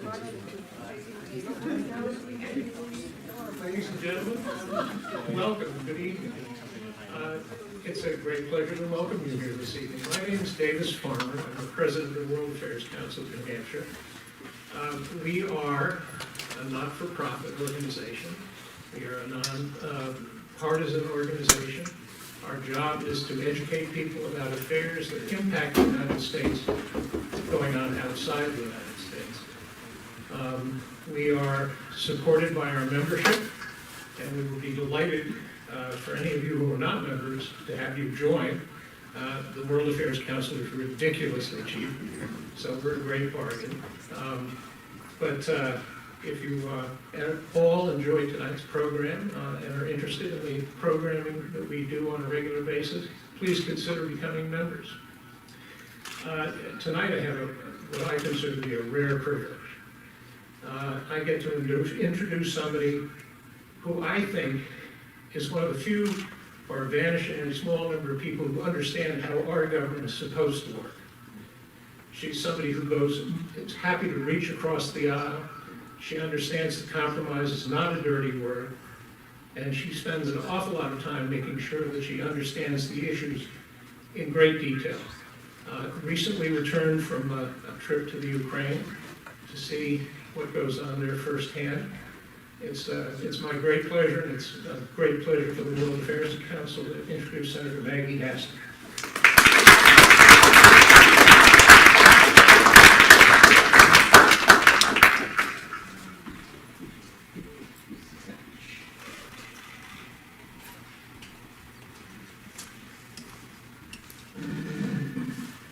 Ladies and gentlemen, welcome. Good evening. It's a great pleasure to welcome you here this evening. My name is Davis Farmer. I'm the president of the World Affairs Council of New Hampshire. We are a not-for-profit organization. We are a non-partisan organization. Our job is to educate people about affairs that impact the United States going on outside the United States. We are supported by our membership, and we will be delighted for any of you who are not members to have you join. The World Affairs Council is ridiculously cheap, so we're a great bargain. If you at all enjoyed tonight's program and are interested in the programming that we do on a regular basis, please consider becoming members. Tonight I have what I consider to be a rare privilege. I get to introduce somebody who I think is one of the few or vanishingly small number of people who understand how our government is supposed to work. She's somebody who is happy to reach across the aisle. She understands that compromise is not a dirty word, and she spends an awful lot of time making sure that she understands the issues in great detail. Recently returned from a trip to the Ukraine to see what goes on there firsthand. It's my great pleasure, and it's a great pleasure for the World Affairs Council to introduce Senator Maggie Hassan.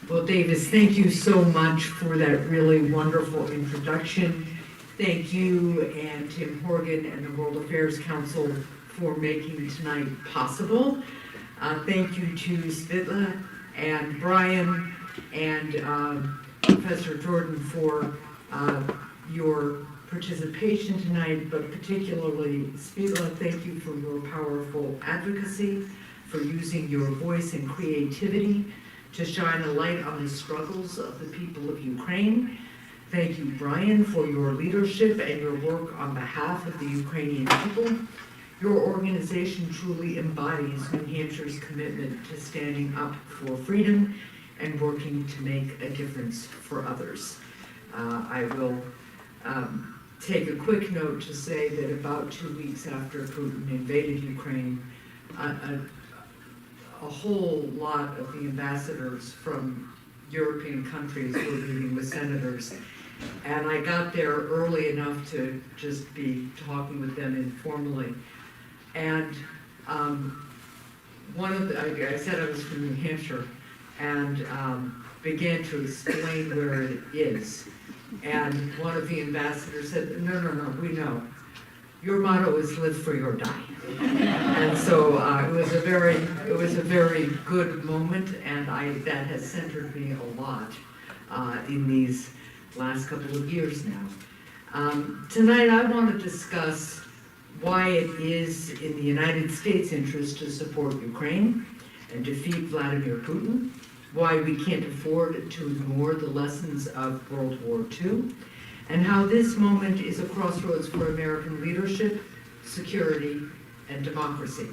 Well, Davis, thank you so much for that really wonderful introduction. Thank you and Tim Horgan and the World Affairs Council for making tonight possible. Thank you to Svitla and Brian and Professor Jordan for your participation tonight, but particularly Svitla, thank you for your powerful advocacy, for using your voice and creativity to shine a light on the struggles of the people of Ukraine. Thank you, Brian, for your leadership and your work on behalf of the Ukrainian people. Your organization truly embodies New Hampshire's commitment to standing up for freedom and working to make a difference for others. I will take a quick note to say that about 2 weeks after Putin invaded Ukraine, a whole lot of the ambassadors from European countries were meeting with senators. And I got there early enough to just be talking with them informally. And I said I was from New Hampshire and began to explain where it is. And one of the ambassadors said, no, we know. Your motto is live free or die. And so it was a very good moment, and that has centered me a lot in these last couple of years now. Tonight I want to discuss why it is in the United States' interest to support Ukraine and defeat Vladimir Putin, why we can't afford to ignore the lessons of World War II, and how this moment is a crossroads for American leadership, security, and democracy.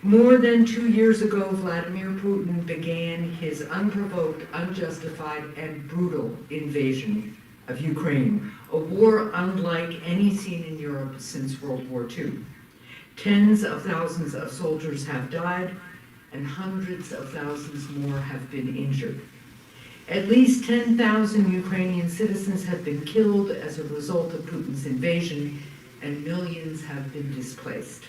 More than 2 years ago, Vladimir Putin began his unprovoked, unjustified, and brutal invasion of Ukraine, a war unlike any seen in Europe since World War II. Tens of thousands of soldiers have died, and hundreds of thousands more have been injured. At least 10,000 Ukrainian citizens have been killed as a result of Putin's invasion, and millions have been displaced.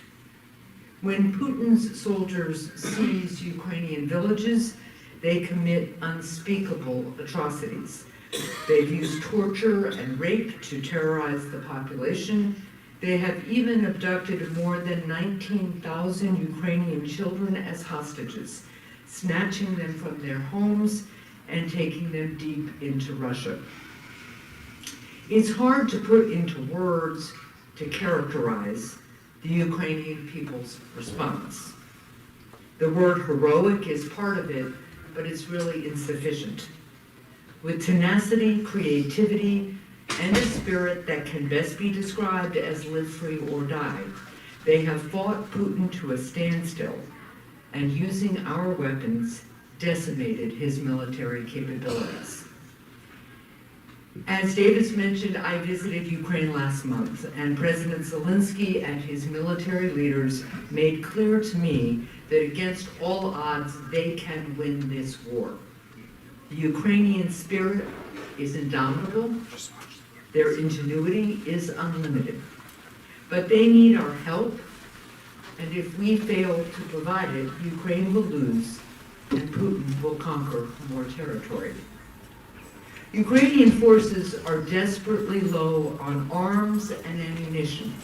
When Putin's soldiers seize Ukrainian villages, they commit unspeakable atrocities. They've used torture and rape to terrorize the population. They have even abducted more than 19,000 Ukrainian children as hostages, snatching them from their homes and taking them deep into Russia. It's hard to put into words to characterize the Ukrainian people's response. The word heroic is part of it, but it's really insufficient. With tenacity, creativity, and a spirit that can best be described as live free or die. They have fought Putin to a standstill, and using our weapons, decimated his military capabilities. As Davis mentioned, I visited Ukraine last month, and President Zelensky and his military leaders made clear to me that against all odds, they can win this war. The Ukrainian spirit is indomitable, their ingenuity is unlimited, but they need our help, and if we fail to provide it, Ukraine will lose, and Putin will conquer more territory. Ukrainian forces are desperately low on arms and ammunition.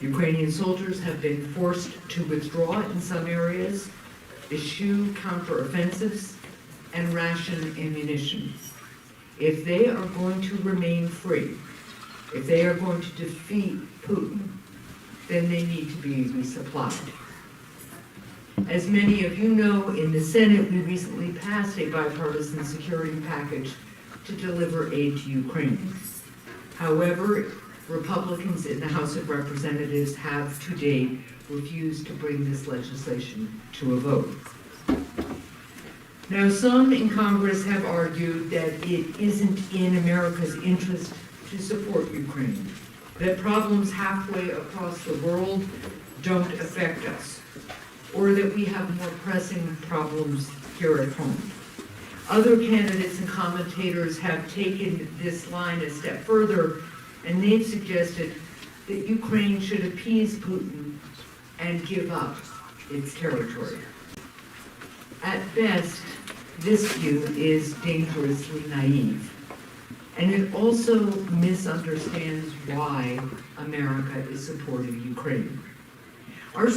Ukrainian soldiers have been forced to withdraw in some areas, eschew counteroffensives, and ration ammunition. If they are going to remain free, if they are going to defeat Putin, then they need to be resupplied. As many of you know, in the Senate, we recently passed a bipartisan security package to deliver aid to Ukraine. However, Republicans in the House of Representatives have to date refused to bring this legislation to a vote. Now, some in Congress have argued that it isn't in America's interest to support Ukraine, that problems halfway across the world don't affect us, or that we have more pressing problems here at home. Other candidates and commentators have taken this line a step further, and they've suggested that Ukraine should appease Putin and give up its territory. At best, this view is dangerously naive, and it also misunderstands why America is supporting Ukraine. Our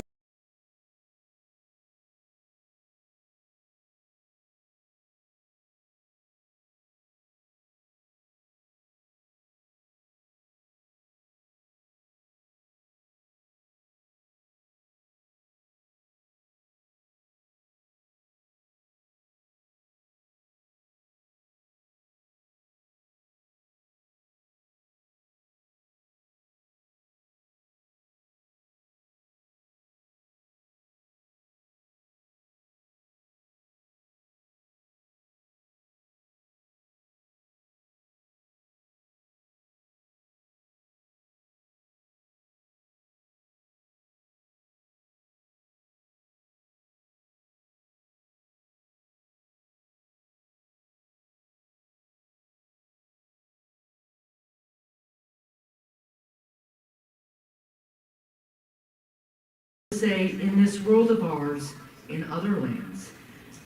say, in this world of ours, in other lands,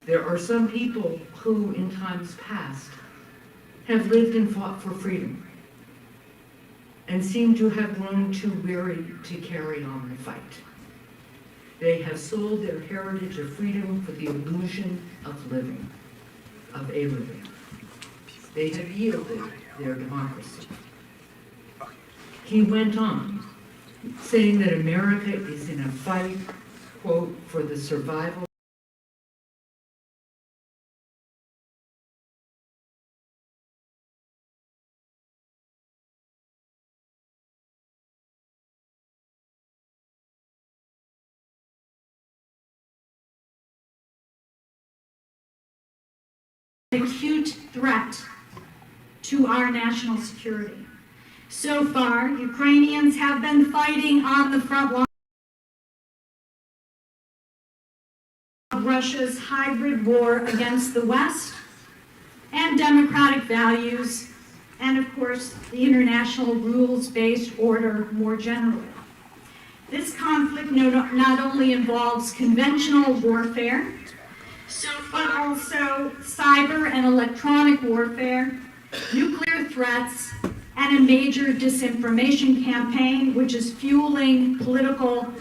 there are some people who, in times past, have lived and fought for freedom, and seem to have grown too weary to carry on the fight. They have sold their heritage of freedom for the illusion of living, of a living. They have yielded their democracy. He went on, saying that America is in a fight, quote, for the survival acute threat to our national security. So far, Ukrainians have been fighting on the front line of Russia's hybrid war against the West and democratic values, and of course, the international rules-based order more generally. This conflict not only involves conventional warfare, but also cyber and electronic warfare, nuclear threats, and a major disinformation campaign, which is fueling political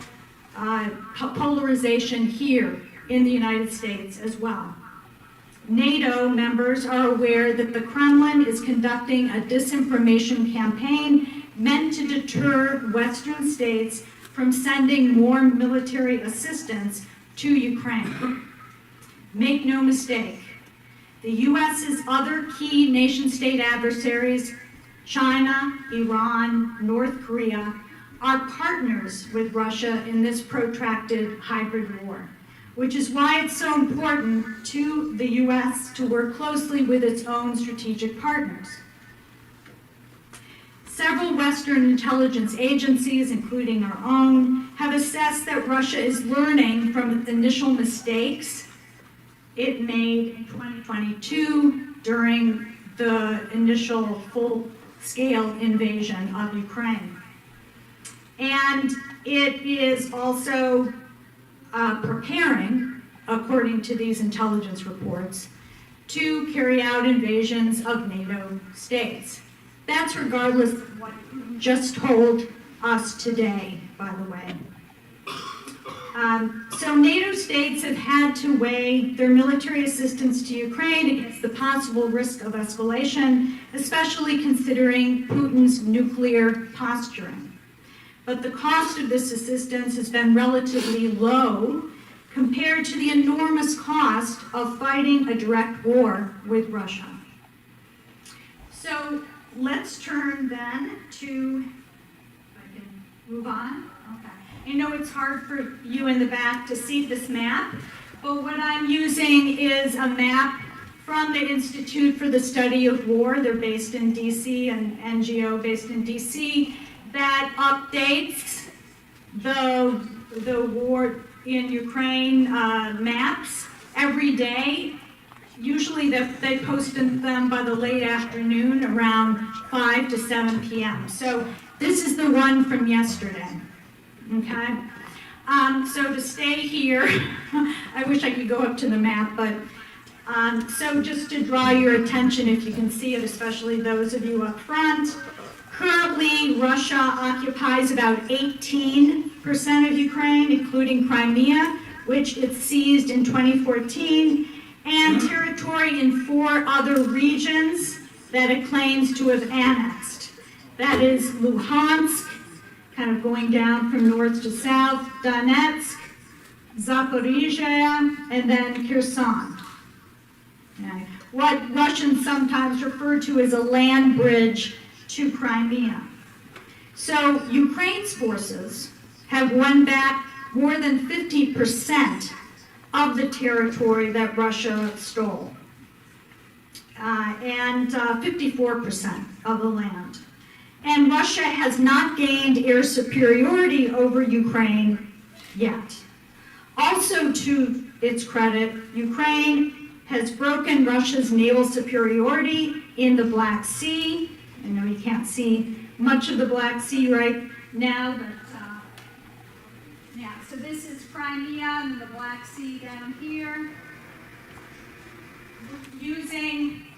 polarization here in the United States as well. NATO members are aware that the Kremlin is conducting a disinformation campaign meant to deter Western states from sending more military assistance to Ukraine. Make no mistake, the U.S.'s other key nation-state adversaries, China, Iran, North Korea are partners with Russia in this protracted hybrid war, which is why it's so important to the US to work closely with its own strategic partners. Several Western intelligence agencies, including our own, have assessed that Russia is learning from initial mistakes it made in 2022 during the initial full-scale invasion of Ukraine. And it is also preparing, according to these intelligence reports, to carry out invasions of NATO states. That's regardless of what you just told us today, by the way. So NATO states have had to weigh their military assistance to Ukraine against the possible risk of escalation, especially considering Putin's nuclear posturing. But the cost of this assistance has been relatively low compared to the enormous cost of fighting a direct war with Russia. So let's turn then to, if I can move on. Okay. I know it's hard for you in the back to see this map, but what I'm using is a map from the Institute for the Study of War. They're based in DC, an NGO based in DC, that updates the war in Ukraine maps every day. Usually they post them by the late afternoon around 5 to 7 p.m. So this is the one from yesterday, okay? So to stay here, I wish I could go up to the map, but so just to draw your attention, if you can see it, especially those of you up front, currently Russia occupies about 18% of Ukraine, including Crimea, which it seized in 2014, and territory in 4 other regions that it claims to have annexed. That is Luhansk, kind of going down from north to south, Donetsk, Zaporizhia, and then Kherson. Okay. What Russians sometimes refer to as a land bridge to Crimea. So Ukraine's forces have won back more than 50% of the territory that Russia stole, and 54% of the land. And Russia has not gained air superiority over Ukraine yet. Also, to its credit, Ukraine has broken Russia's naval superiority in the Black Sea. I know you can't see much of the Black Sea right now, but yeah, so this is Crimea and the Black Sea down here.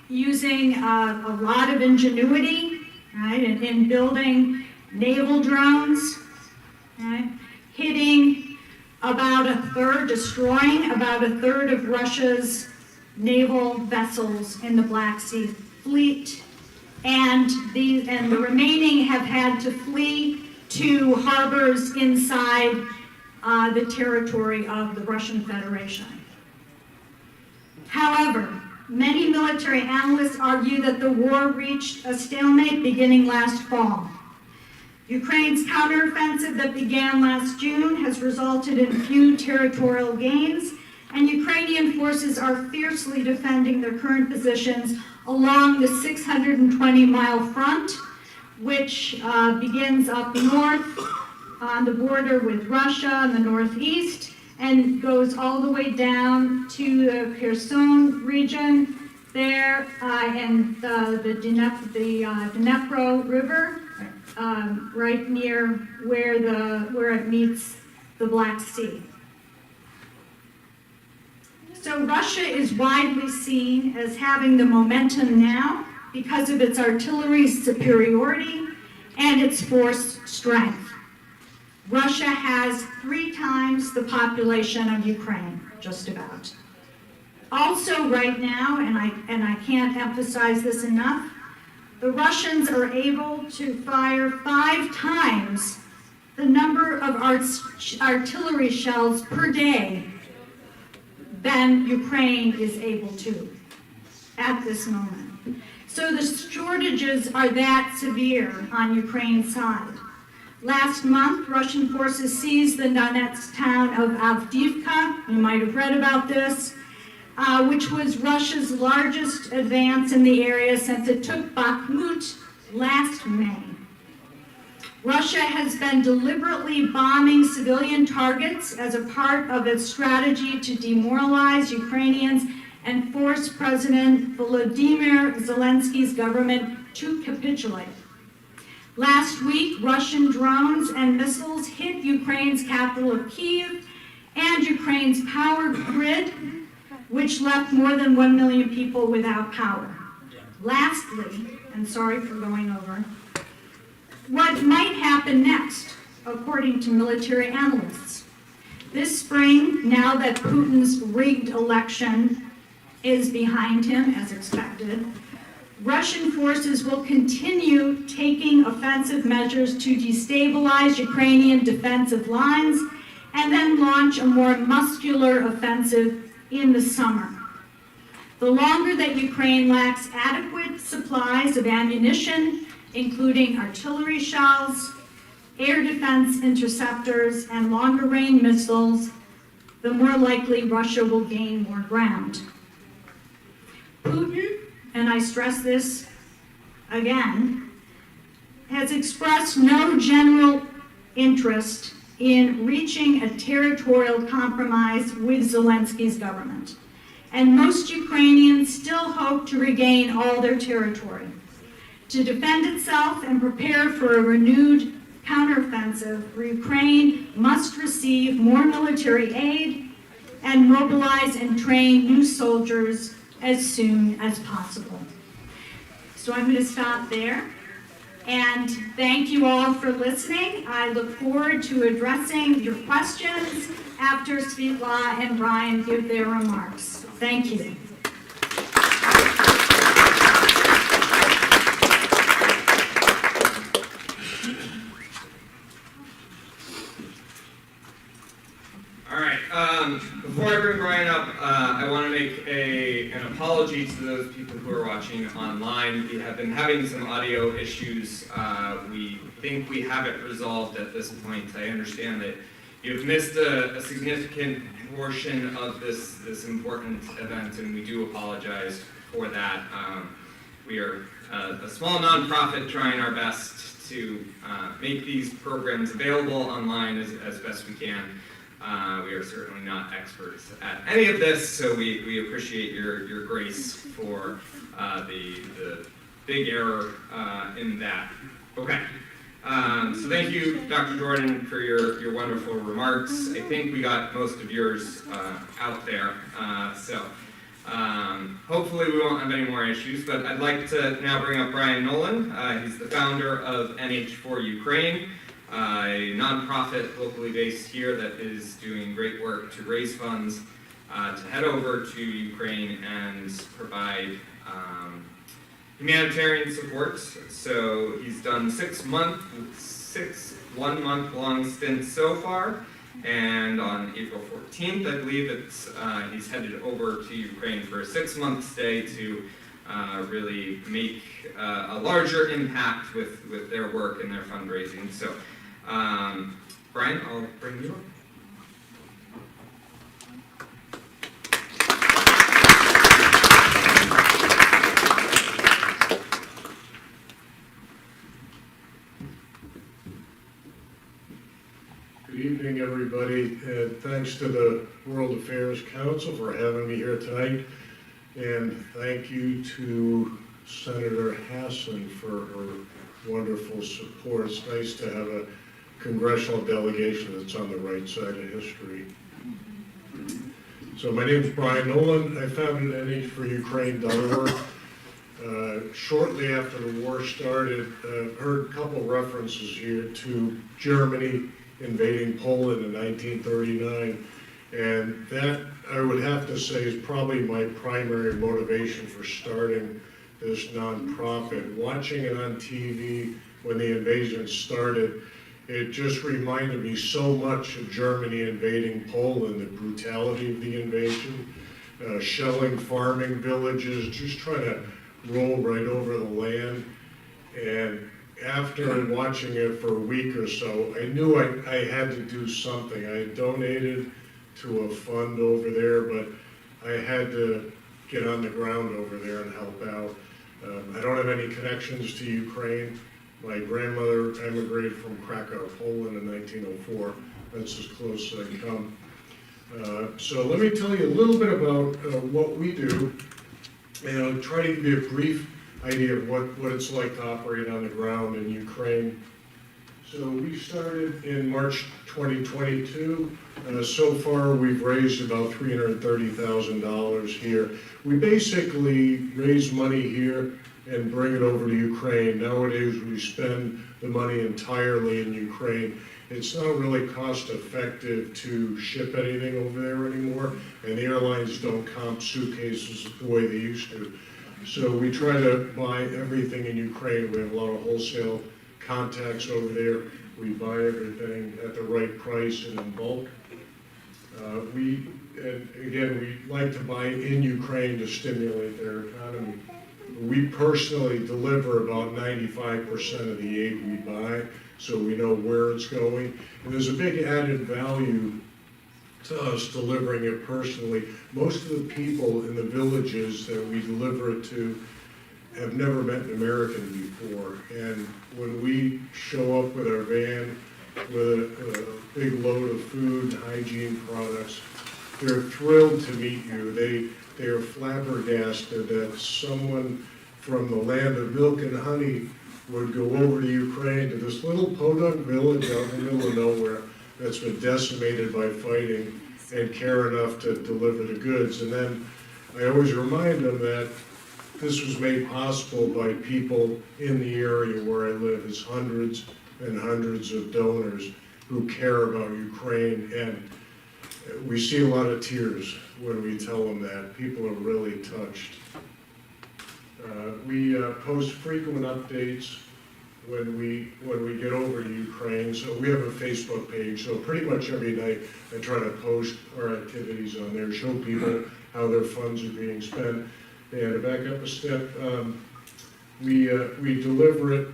Using a lot of ingenuity, right, in building naval drones, right, hitting about a third, destroying about a third of Russia's naval vessels in the Black Sea fleet, and the remaining have had to flee to harbors inside the territory of the Russian Federation. However, many military analysts argue that the war reached a stalemate beginning last fall. Ukraine's counteroffensive that began last June has resulted in few territorial gains, and Ukrainian forces are fiercely defending their current positions along the 620-mile front, which begins up north on the border with Russia in the northeast and goes all the way down to the Kherson region there and the Dnepro River, right near where it meets the Black Sea. So Russia is widely seen as having the momentum now because of its artillery superiority and its force strength. Russia has 3 times the population of Ukraine, just about. Also right now, and I can't emphasize this enough, the Russians are able to fire 5 times the number of artillery shells per day than Ukraine is able to at this moment. So the shortages are that severe on Ukraine's side. Last month, Russian forces seized the Donetsk town of Avdiivka. You might have read about this, which was Russia's largest advance in the area since it took Bakhmut last May. Russia has been deliberately bombing civilian targets as a part of its strategy to demoralize Ukrainians and force President Volodymyr Zelensky's government to capitulate. Last week, Russian drones and missiles hit Ukraine's capital of Kyiv and Ukraine's power grid, which left more than 1 million people without power. Lastly, and sorry for going over, what might happen next, according to military analysts? This spring, now that Putin's rigged election is behind him, as expected, Russian forces will continue taking offensive measures to destabilize Ukrainian defensive lines and then launch a more muscular offensive in the summer. The longer that Ukraine lacks adequate supplies of ammunition, including artillery shells, air defense interceptors, and longer-range missiles, the more likely Russia will gain more ground. Putin, and I stress this again, has expressed no general interest in reaching a territorial compromise with Zelensky's government. And most Ukrainians still hope to regain all their territory. To defend itself and prepare for a renewed counteroffensive, Ukraine must receive more military aid and mobilize and train new soldiers as soon as possible. So I'm going to stop there. And thank you all for listening. I look forward to addressing your questions after Svitla and Brian give their remarks. Thank you. All right, before I bring Brian up, I want to make an apology to those people who are watching online. We have been having some audio issues. We think we have it resolved at this point. I understand that you've missed a significant portion of this important event, and we do apologize for that. We are a small nonprofit trying our best to make these programs available online as best we can. We are certainly not experts at any of this, so we appreciate your grace for the big error in that. Okay, so thank you, Dr. Jordan, for your wonderful remarks. I think we got most of yours out there, so hopefully we won't have any more issues, but I'd like to now bring up Brian Nolan. He's the founder of NH4 Ukraine, a nonprofit locally based here that is doing great work to raise funds to head over to Ukraine and provide humanitarian support. So he's done 6 1-month-long stints so far, and on April 14th, I believe he's headed over to Ukraine for a 6-month stay to really make a larger impact with their work and their fundraising. So, Brian, I'll bring you up. Good evening, everybody, and thanks to the World Affairs Council for having me here tonight, and thank you to Senator Hassan for her wonderful support. It's nice to have a congressional delegation that's on the right side of history. So my name is Brian Nolan. I founded NH4Ukraine.org. Shortly after the war started, heard a couple references here to Germany invading Poland in 1939, and that, I would have to say, is probably my primary motivation for starting this nonprofit. Watching it on TV when the invasion started, it just reminded me so much of Germany invading Poland, the brutality of the invasion, shelling farming villages, just trying to rolled right over the land. And after watching it for a week or so, I knew I had to do something. I donated to a fund over there, but I had to get on the ground over there and help out. I don't have any connections to Ukraine. My grandmother emigrated from Krakow, Poland in 1904. That's as close as I come. So let me tell you a little bit about what we do, and I'll try to give you a brief idea of what it's like to operate on the ground in Ukraine. So we started in March 2022. So far, we've raised about $330,000 here. We basically raise money here and bring it over to Ukraine. Nowadays, we spend the money entirely in Ukraine. It's not really cost effective to ship anything over there anymore, and the airlines don't comp suitcases the way they used to. So we try to buy everything in Ukraine. We have a lot of wholesale contacts over there. We buy everything at the right price and in bulk. We like to buy in Ukraine to stimulate their economy. We personally deliver about 95% of the aid we buy, so we know where it's going. And there's a big added value to us delivering it personally. Most of the people in the villages that we deliver it to have never met an American before. And when we show up with our van with a big load of food and hygiene products, they're thrilled to meet you. They are flabbergasted that someone from the land of milk and honey would go over to Ukraine to this little podunk village out in the middle of nowhere that's been decimated by fighting and care enough to deliver the goods. And then I always remind them that this was made possible by people in the area where I live. It's hundreds and hundreds of donors who care about Ukraine, and we see a lot of tears when we tell them that. People are really touched. We post frequent updates when we get over to Ukraine. So we have a Facebook page, so pretty much every night I try to post our activities on there, show people how their funds are being spent. And to back up a step, we deliver it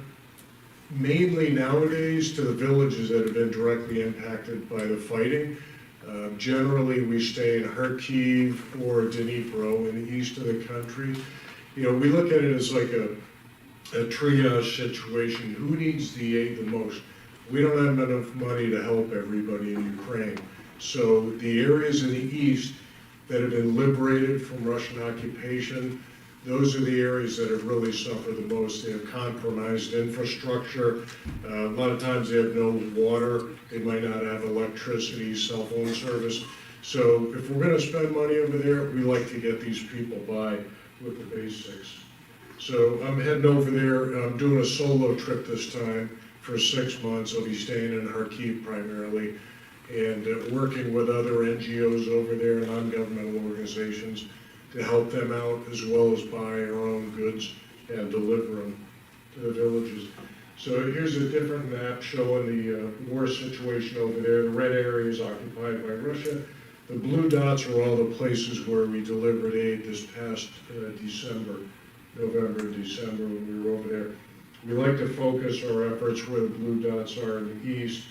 mainly nowadays to the villages that have been directly impacted by the fighting. Generally, we stay in Kharkiv or Dnipro in the east of the country. You know, we look at it as like a triage situation. Who needs the aid the most? We don't have enough money to help everybody in Ukraine. So the areas in the east that have been liberated from Russian occupation, those are the areas that have really suffered the most. They have compromised infrastructure. A lot of times they have no water. They might not have electricity, cell phone service. So if we're going to spend money over there, we like to get these people by with the basics. So I'm heading over there. I'm doing a solo trip this time for 6 months. I'll be staying in Kharkiv primarily and working with other NGOs over there, non-governmental organizations, to help them out, as well as buy our own goods and deliver them to the villages. So here's a different map showing the war situation over there. The red area is occupied by Russia. The blue dots are all the places where we delivered aid this past November, December, when we were over there. We like to focus our efforts where the blue dots are in the east.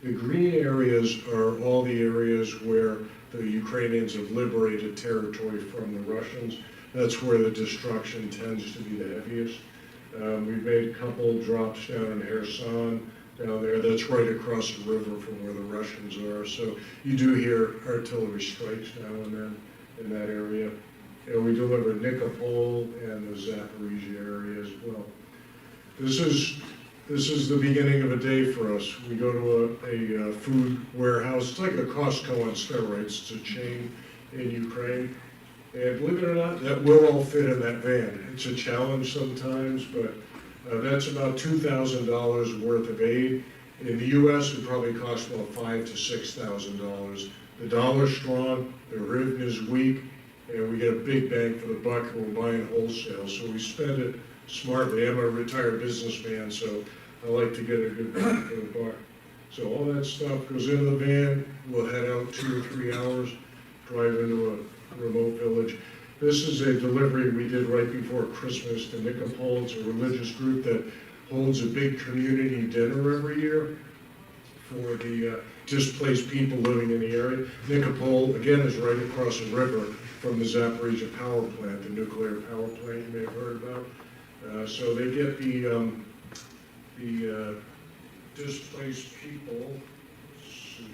The green areas are all the areas where the Ukrainians have liberated territory from the Russians. That's where the destruction tends to be the heaviest. We've made a couple drops down in Kherson, down there. That's right across the river from where the Russians are. So you do hear artillery strikes now and then in that area. And we deliver Nikopol and the Zaporizhia area as well. This is the beginning of a day for us. We go to a food warehouse. It's like a Costco on steroids. It's a chain in Ukraine. And believe it or not, that will all fit in that van. It's a challenge sometimes, but that's about $2,000 worth of aid. In the US, it probably costs about $5,000 to $6,000. The dollar's strong, the hryvnia is weak, and we get a big bang for the buck, and we're buying wholesale. So we spend it smartly. I'm a retired businessman, so I like to get a good bang for the buck. So all that stuff goes into the van. We'll head out 2 or 3 hours, drive into a remote village. This is a delivery we did right before Christmas to Nicopol. It's a religious group that holds a big community dinner every year for the displaced people living in the area. Nicopol, again, is right across the river from the Zaporizhia power plant, the nuclear power plant you may have heard about. So they get the displaced people. Let's see.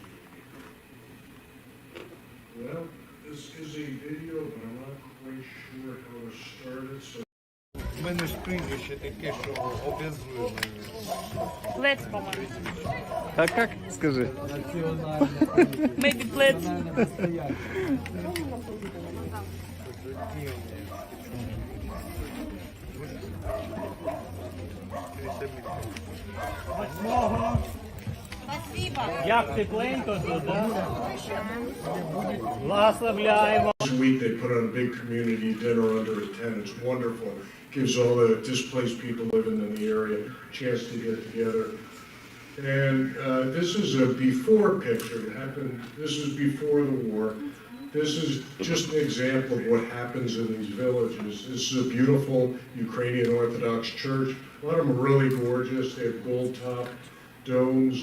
Well, this is a video, but I'm not quite sure how to start it. So У мене ж прізвище таке, що обязує мене. Плец, по-моему. А як? Скажи. Maybe плец. Як тепленько тут, да? Благословляємо. Once a week, they put on a big community dinner under a tent. It's wonderful. Gives all the displaced people living in the area a chance to get together. And this is a before picture. It happened, this is before the war. This is just an example of what happens in these villages. This is a beautiful Ukrainian Orthodox church. A lot of them are really gorgeous. They have gold top domes.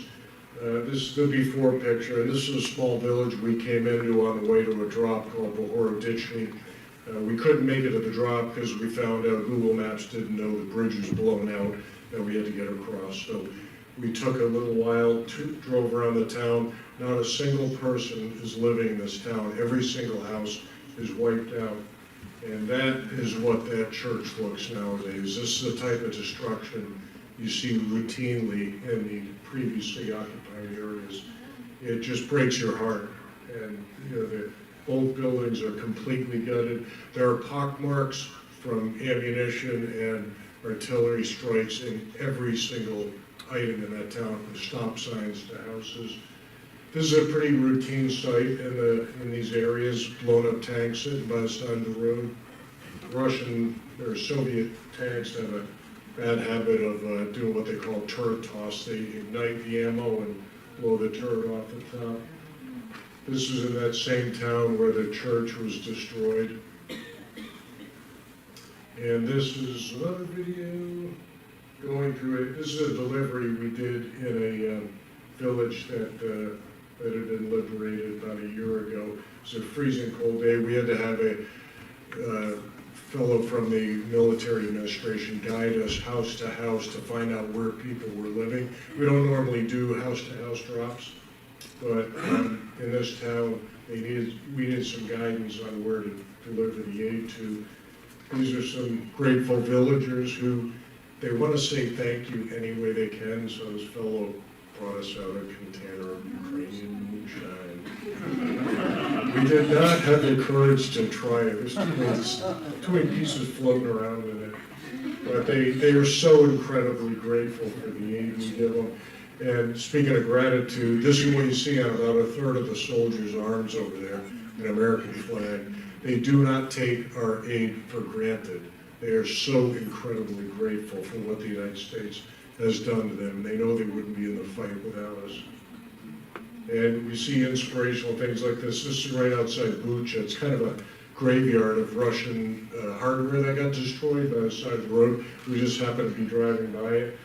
This is the before picture, and this is a small village we came into on the way to a drop called Bohorodichny. We couldn't make it to the drop because we found out Google Maps didn't know the bridge was blown out and we had to get across. So we took a little while, drove around the town. Not a single person is living in this town. Every single house is wiped out. And that is what that church looks nowadays. This is the type of destruction you see routinely in the previously occupied areas. It just breaks your heart. And you know, both buildings are completely gutted. There are pockmarks from ammunition and artillery strikes in every single item in that town, from stop signs to houses. This is a pretty routine sight in these areas, blown up tanks sitting by the side of the road. Russian or Soviet tanks have a bad habit of doing what they call turret toss. They ignite the ammo and blow the turret off the top. This is in that same town where the church was destroyed. And this is another video going through it. This is a delivery we did in a village that had been liberated about a year ago. It was a freezing cold day. We had to have a fellow from the military administration guide us house to find out where people were living. We don't normally do house-to-house drops, but in this town, we needed some guidance on where to deliver the aid to. These are some grateful villagers who, they want to say thank you any way they can, so this fellow brought us out a container of Ukrainian moonshine. We did not have the courage to try it. There's too many pieces floating around in it. But they are so incredibly grateful for the aid we give them. And speaking of gratitude, this is what you see on about a third of the soldiers' arms over there, an American flag. They do not take our aid for granted. They are so incredibly grateful for what the United States has done to them. They know they wouldn't be in the fight without us. And we see inspirational things like this. This is right outside Bucha. It's kind of a graveyard of Russian hardware that got destroyed by the side of the road. We just happened to be driving by it.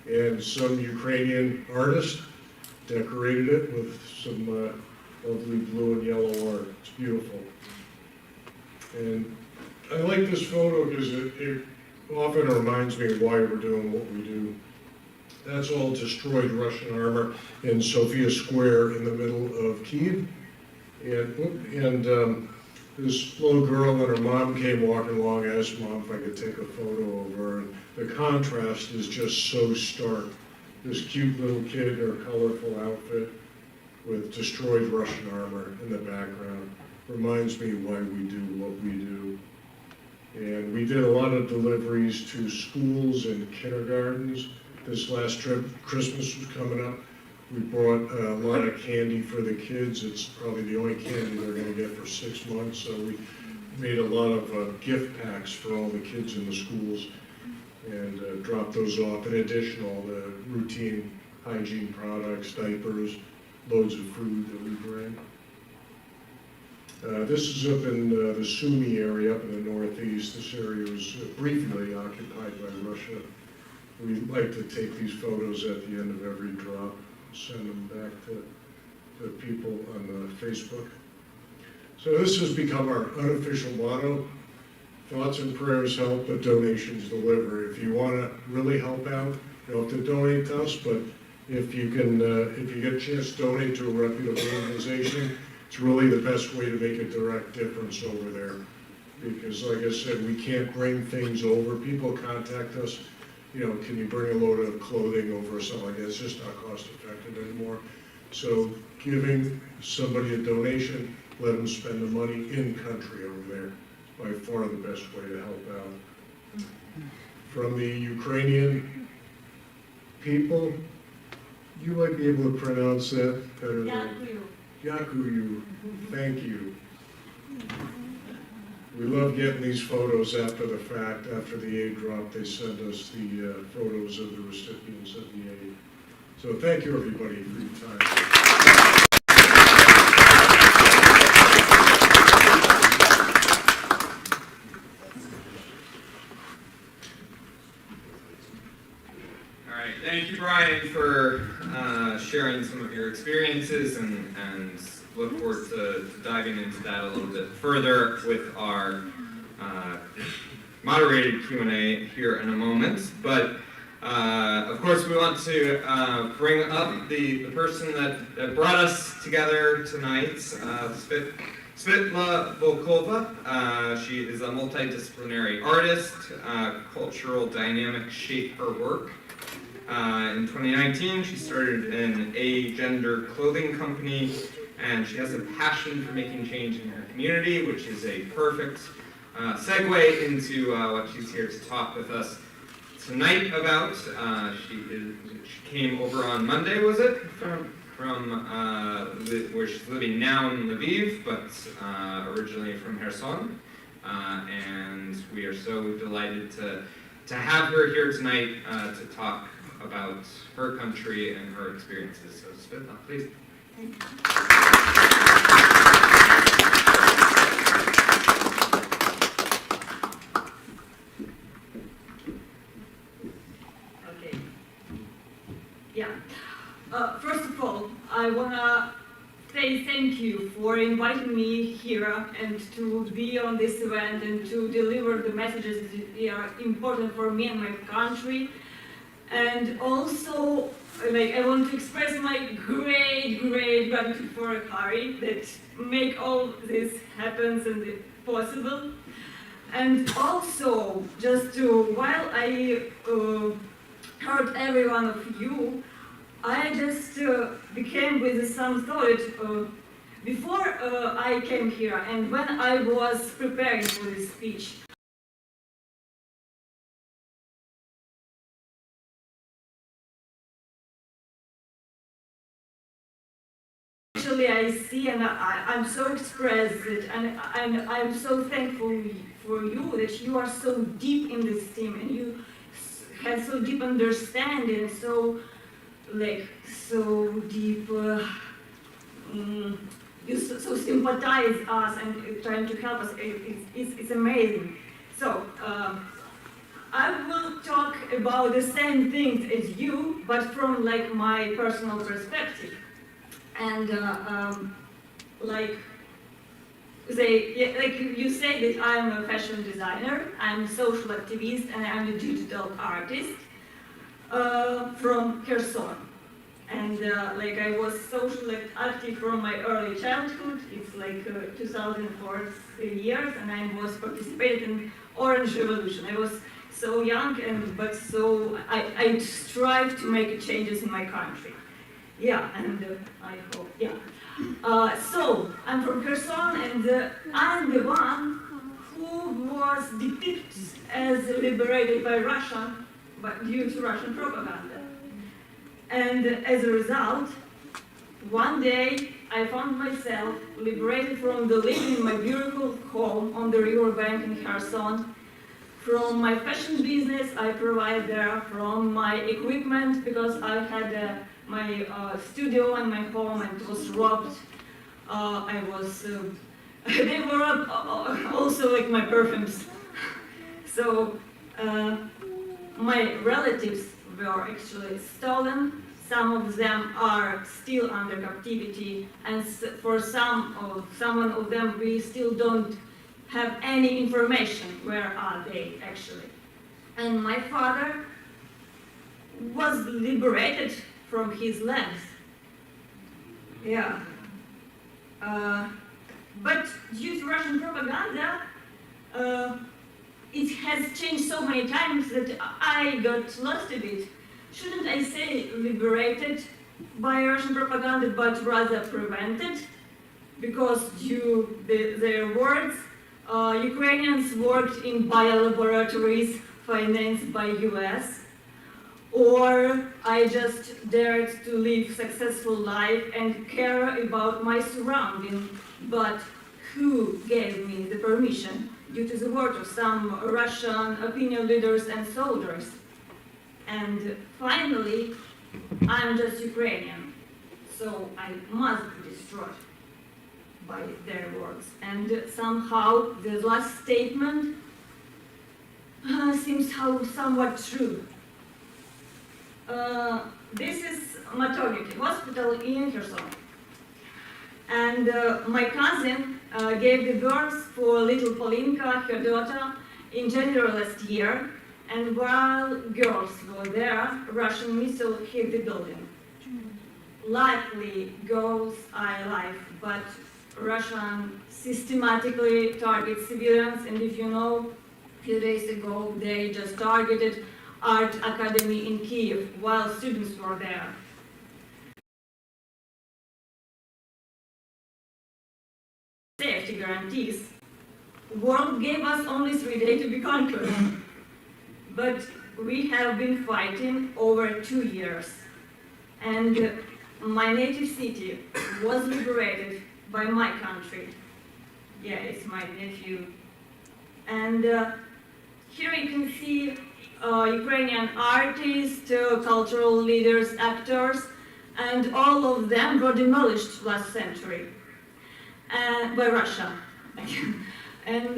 And some Ukrainian artist decorated it with some lovely blue and yellow art. It's beautiful. And I like this photo because it often reminds me of why we're doing what we do. That's all destroyed Russian armor in Sofia Square in the middle of Kyiv. And this little girl and her mom came walking along. I asked Mom if I could take a photo of her. And the contrast is just so stark. This cute little kid in her colorful outfit with destroyed Russian armor in the background reminds me why we do what we do. And we did a lot of deliveries to schools and kindergartens. This last trip, Christmas was coming up. We brought a lot of candy for the kids. It's probably the only candy they're going to get for 6 months. So we made a lot of gift packs for all the kids in the schools and dropped those off. In addition, all the routine hygiene products, diapers, loads of food that we bring. This is up in the Sumy area, up in the northeast. This area was briefly occupied by Russia. We like to take these photos at the end of every drop, send them back to people on Facebook. So this has become our unofficial motto. Thoughts and prayers help, but donations deliver. If you want to really help out, you don't have to donate to us, but if you can, if you get a chance to donate to a reputable organization, it's really the best way to make a direct difference over there. Because like I said, we can't bring things over. People contact us, you know, can you bring a load of clothing over or something like that? It's just not cost effective anymore. So giving somebody a donation, let them spend the money in country over there. By far the best way to help out. From the Ukrainian people, you might be able to pronounce that better than Yakuyu. Thank you. We love getting these photos after the fact. After the aid drop, they send us the photos of the recipients of the aid. So thank you, everybody, for your time. Thank you, Brian, for sharing some of your experiences, and look forward to diving into that a little bit further with our moderated Q&A here in a moment. But of course, we want to bring up the person that brought us together tonight, Svitla Volkova. She is a multidisciplinary artist. Cultural dynamics shape her work. In 2019, she started an agender clothing company, and she has a passion for making change in her community, which is a perfect segue into what she's here to talk with us tonight about. She came over on Monday, was it? From where she's living now in Lviv, but originally from Kherson. And we are so delighted to have her here tonight to talk about her country and her experiences. So Svitla, please. Okay. Yeah. First of all, I wanna say thank you for inviting me here and to be on this event and to deliver the messages that are important for me and my country. And also, like, I want to express my great gratitude for Harry that make all this happen and possible. And also, just to, while I heard every one of you, I just became with some thought before I came here and when I was preparing for this speech. Actually, I see and I'm so expressed and I'm so thankful for you that you are so deep in this team and you have so deep understanding, so deep, you so sympathize us and trying to help us. It's amazing. So I will talk about the same things as you, but from like my personal perspective. And like you say that I'm a fashion designer, I'm a social activist, and I'm a digital artist from Kherson. And like I was socially active from my early childhood. It's like 2004 years, and I was participating in Orange Revolution. I was so young, but so I strive to make changes in my country. Yeah, and I hope, yeah. So, I'm from Kherson, and I'm the one who was depicted as liberated by Russia, but due to Russian propaganda. And as a result, one day I found myself liberated from the living in my beautiful home on the river bank in Kherson, from my fashion business I provide there, from my equipment because I had my studio and my home and it was robbed. I was They were also like my perfumes. So my relatives were actually stolen. Some of them are still under captivity, and for someone of them we still don't have any information where are they actually. And my father was liberated from his lands. Yeah. But due to Russian propaganda, it has changed so many times that I got lost a bit. Shouldn't I say liberated by Russian propaganda, but rather prevented? Because due to their words, Ukrainians worked in biolaboratories financed by US, or I just dared to live successful life and care about my surrounding, but who gave me the permission due to the word of some Russian opinion leaders and soldiers? And finally, I'm just Ukrainian, so I must be destroyed by their words. And somehow the last statement seems somewhat true. This is maternity hospital in Kherson. And my cousin gave the birth for little Polinka, her daughter, in January last year. And while girls were there, Russian missile hit the building. Luckily, girls are alive, but Russian systematically target civilians. And if you know, a few days ago, they just targeted Art Academy in Kiev while students were there. Safety guarantees. World gave us only 3 days to be conquered. But we have been fighting over 2 years. And my native city was liberated by my country. Yeah, it's my nephew. And here you can see Ukrainian artists, cultural leaders, actors, and all of them were demolished last century by Russia. And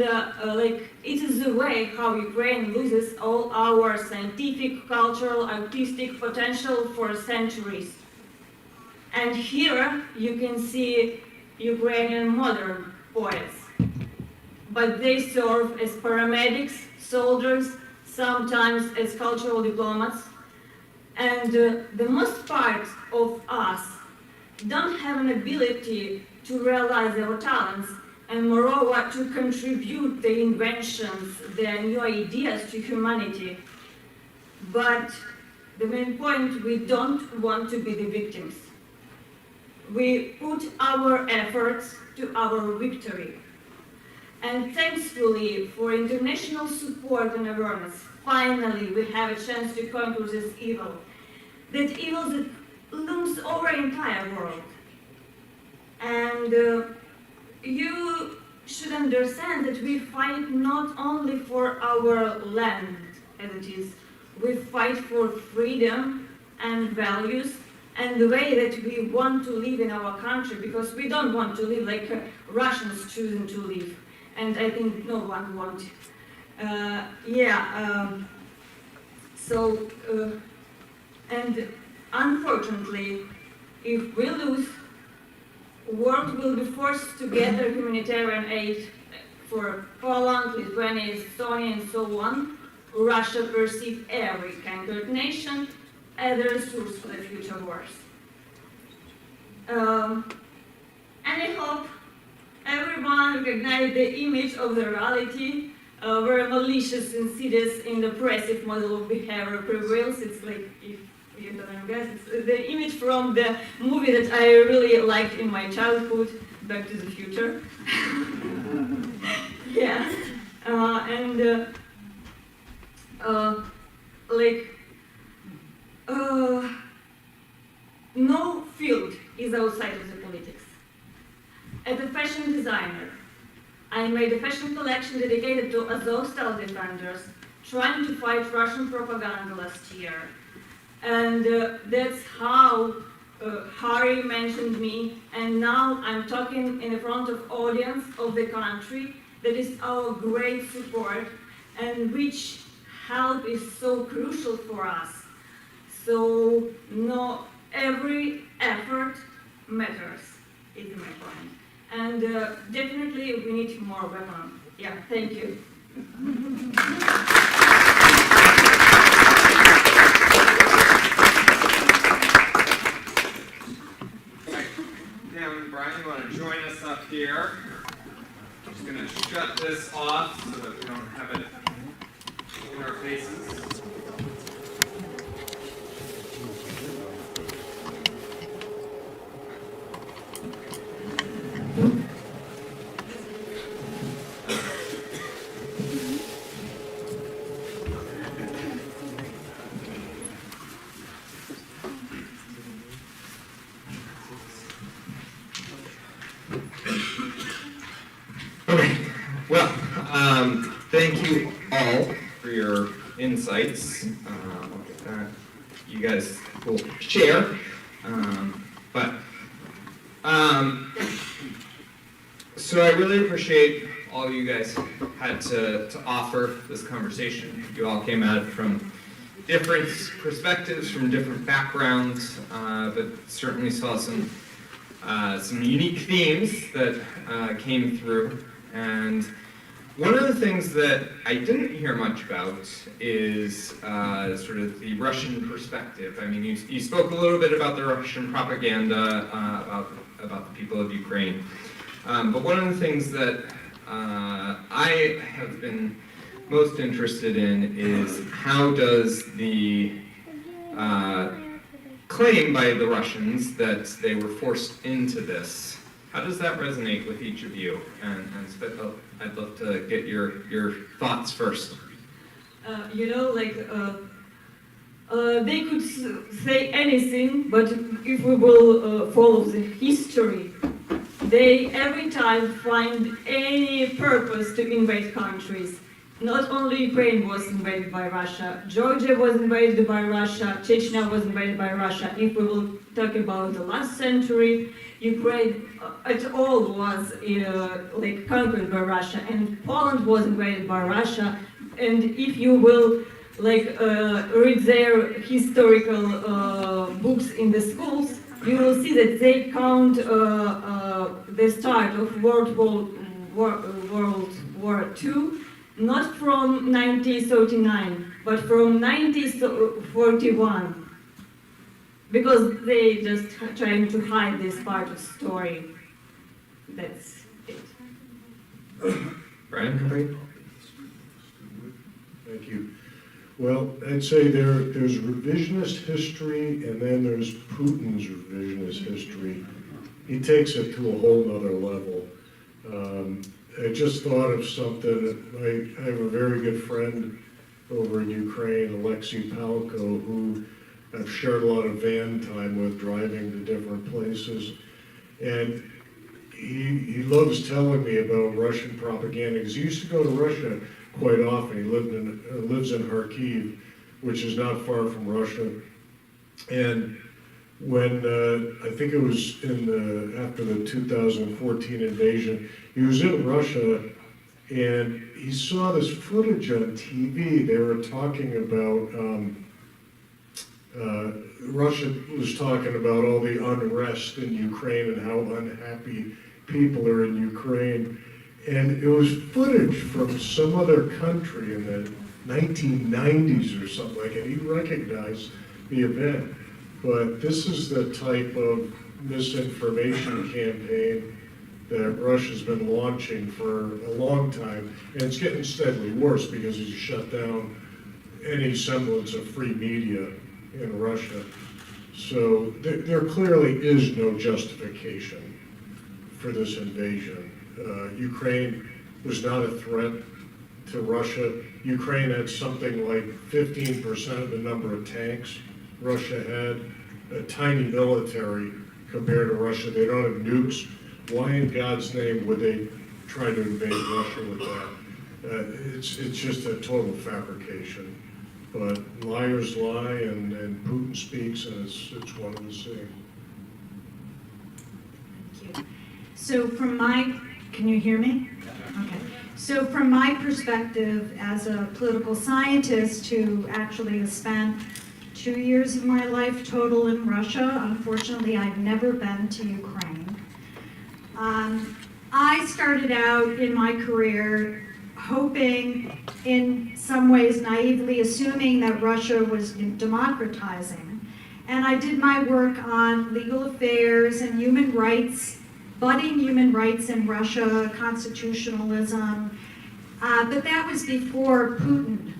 like it is the way how Ukraine loses all our scientific, cultural, artistic potential for centuries. And here you can see Ukrainian modern poets, but they serve as paramedics, soldiers, sometimes as cultural diplomats. And the most part of us don't have an ability to realize our talents, and moreover to contribute the inventions, the new ideas to humanity. But the main point, we don't want to be the victims. We put our efforts to our victory. And thankfully, for international support and awareness, finally we have a chance to conquer this evil. That evil that looms over the entire world. And you should understand that we fight not only for our land, as it is, we fight for freedom and values and the way that we want to live in our country, because we don't want to live like Russians choosing to live, and I think no one wants. And unfortunately, if we lose, world will be forced to gather humanitarian aid for Poland, Lithuania, Estonia, and so on. Russia perceives every conquered nation as a resource for the future wars. And I hope everyone recognizes the image of the reality where malicious, insidious, and oppressive model of behavior prevails. It's like, if you don't know, guys, it's the image from the movie that I really liked in my childhood, Back to the Future. Yeah, no field is outside of the politics. As a fashion designer, I made a fashion collection dedicated to Azov-style defenders trying to fight Russian propaganda last year. And that's how Harry mentioned me, and now I'm talking in front of audience of the country. That is our great support, and which help is so crucial for us. So, no, every effort matters, is my point. And definitely we need more weapons. Yeah, thank you. Dan and Brian, you want to join us up here? I'm just going to shut this off so that we don't have it in our faces. Okay, well, thank you all for your insights. You guys will share, so I really appreciate all you guys had to offer this conversation. You all came at it from different perspectives, from different backgrounds, but certainly saw some unique themes that came through. And one of the things that I didn't hear much about is sort of the Russian perspective. I mean, you spoke a little bit about the Russian propaganda about the people of Ukraine. But one of the things that I have been most interested in is how does the claim by the Russians that they were forced into this, how does that resonate with each of you? And I'd love to get your thoughts first. They could say anything, but if we will follow the history, they every time find any purpose to invade countries. Not only Ukraine was invaded by Russia, Georgia was invaded by Russia, Chechnya was invaded by Russia. If we will talk about the last century, Ukraine at all was conquered by Russia, and Poland was invaded by Russia. And if you will read their historical books in the schools, you will see that they count the start of World War II not from 1939, but from 1941, because they just trying to hide this part of the story. That's it. Brian? Thank you. Well, I'd say there's revisionist history, and then there's Putin's revisionist history. He takes it to a whole nother level. I just thought of something. I have a very good friend over in Ukraine, Alexei Palko, who I've shared a lot of van time with, driving to different places. And he loves telling me about Russian propaganda, because he used to go to Russia quite often. He lives in Kharkiv, which is not far from Russia. And when I think it was after the 2014 invasion, he was in Russia, and he saw this footage on TV. They were talking about Russia was talking about all the unrest in Ukraine and how unhappy people are in Ukraine. And it was footage from some other country in the 1990s or something like that. He recognized the event. But this is the type of misinformation campaign that Russia's been launching for a long time. And it's getting steadily worse because he's shut down any semblance of free media in Russia. So there clearly is no justification for this invasion. Ukraine was not a threat to Russia. Ukraine had something like 15% of the number of tanks Russia had, a tiny military compared to Russia. They don't have nukes. Why in God's name would they try to invade Russia with that? It's just a total fabrication. But liars lie, and Putin speaks, and it's one and the same. So can you hear me? Okay. So from my perspective as a political scientist who actually has spent 2 years of my life total in Russia, unfortunately I've never been to Ukraine. I started out in my career hoping, in some ways naively assuming that Russia was democratizing. And I did my work on legal affairs and human rights, budding human rights in Russia, constitutionalism. But that was before Putin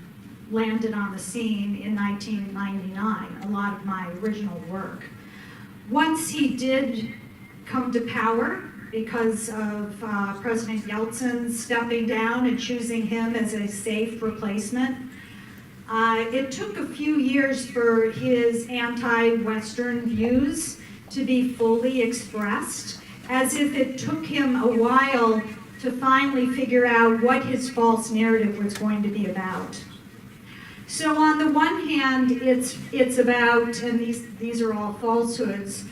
landed on the scene in 1999, a lot of my original work. Once he did come to power, because of President Yeltsin stepping down and choosing him as a safe replacement, it took a few years for his anti-Western views to be fully expressed, as if it took him a while to finally figure out what his false narrative was going to be about. So on the one hand, it's about, and these are all falsehoods,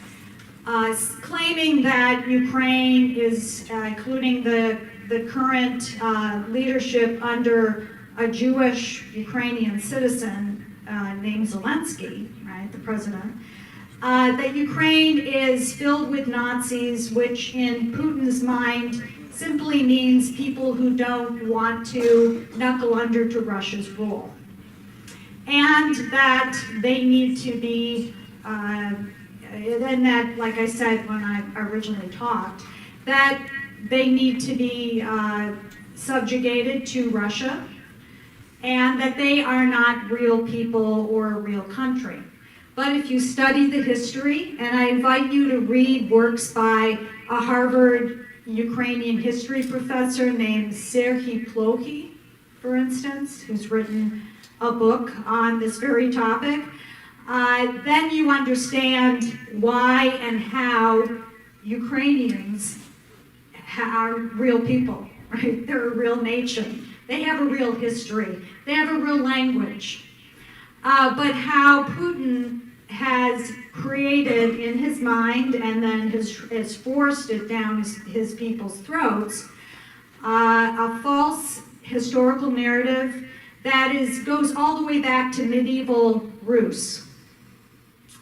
claiming that Ukraine is, including the current leadership under a Jewish Ukrainian citizen named Zelensky, right, the president, that Ukraine is filled with Nazis, which in Putin's mind simply means people who don't want to knuckle under to Russia's rule. And that they need to be, and that, like I said when I originally talked, that they need to be subjugated to Russia, and that they are not real people or a real country. But if you study the history, and I invite you to read works by a Harvard Ukrainian history professor named Serhiy Plokhy, for instance, who's written a book on this very topic, then you understand why and how Ukrainians are real people, right? They're a real nation. They have a real history. They have a real language. But how Putin has created in his mind and then has forced it down his people's throats a false historical narrative that goes all the way back to medieval Rus.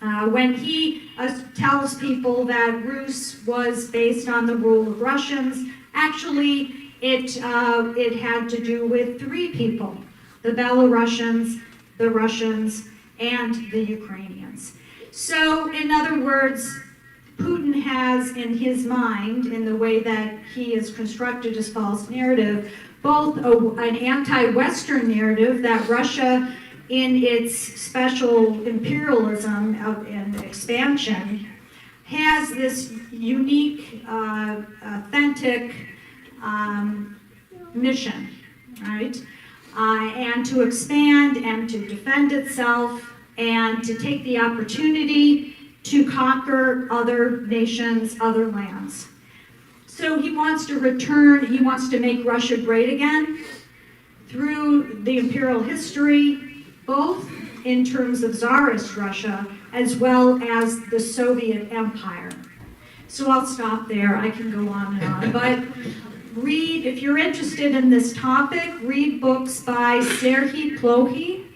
When he tells people that Rus was based on the rule of Russians, actually it had to do with 3 people: the Belarusians, the Russians, and the Ukrainians. So, in other words, Putin has in his mind, in the way that he has constructed his false narrative, both an anti-Western narrative that Russia, in its special imperialism and expansion, has this unique, authentic mission, right? And to expand and to defend itself and to take the opportunity to conquer other nations, other lands. So he wants to return, he wants to make Russia great again through the imperial history, both in terms of Tsarist Russia as well as the Soviet Empire. So I'll stop there, I can go on and on, but read, if you're interested in this topic, read books by Serhiy Plokhy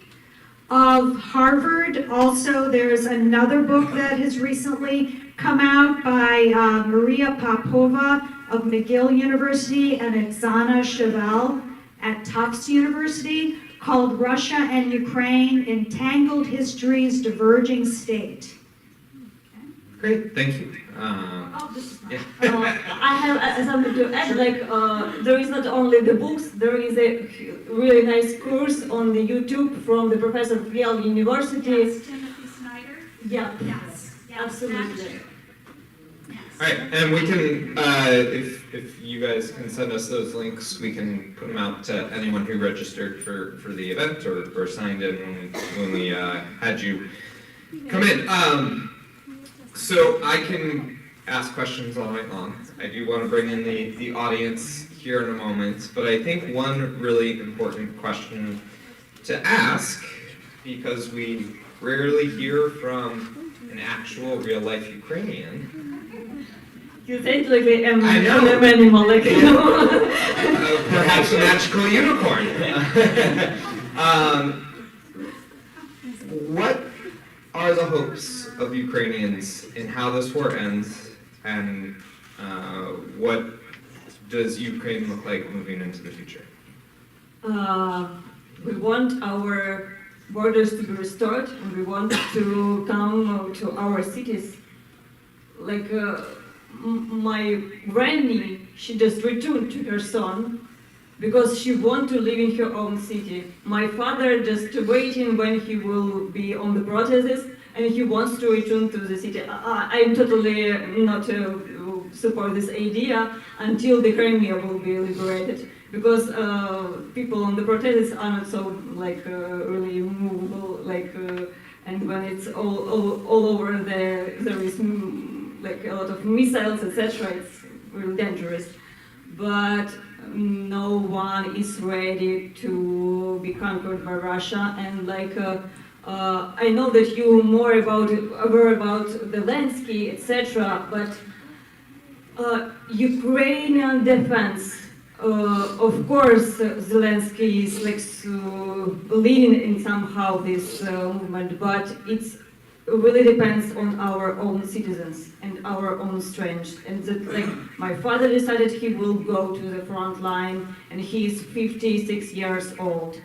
of Harvard. Also, there's another book that has recently come out by Maria Popova of McGill University and Oksana Cheval at Tufts University, called Russia and Ukraine, Entangled Histories, Diverging State. Great, thank you. I have something to add, there is not only the books, there is a really nice course on the YouTube from the professor of Yale University. Yes, Timothy Snyder? Yeah. Yes. Absolutely. All right, and we can, if you guys can send us those links, we can put them out to anyone who registered for the event or signed in when we had you come in. So I can ask questions all night long. I do want to bring in the audience here in a moment, but I think one really important question to ask, because we rarely hear from an actual real-life Ukrainian, You said like the I know. animal, like, you know. Perhaps a magical unicorn. What are the hopes of Ukrainians in how this war ends, and what does Ukraine look like moving into the future? We want our borders to be restored, and we want to come to our cities. Like my granny, she just returned to her son because she wants to live in her own city. My father just waiting when he will be on the protests, and he wants to return to the city. I'm totally not support this idea until the Crimea will be liberated, because people on the protests are not so like really movable, like and when it's all over there is like a lot of missiles, etc. It's really dangerous, but no one is ready to be conquered by Russia. And like I know that you aware about Zelensky, etc. But Ukrainian defense, of course, Zelensky is like leading in somehow this movement, but it really depends on our own citizens and our own strength. And that, like, my father decided he will go to the front line, and he is 56 years old.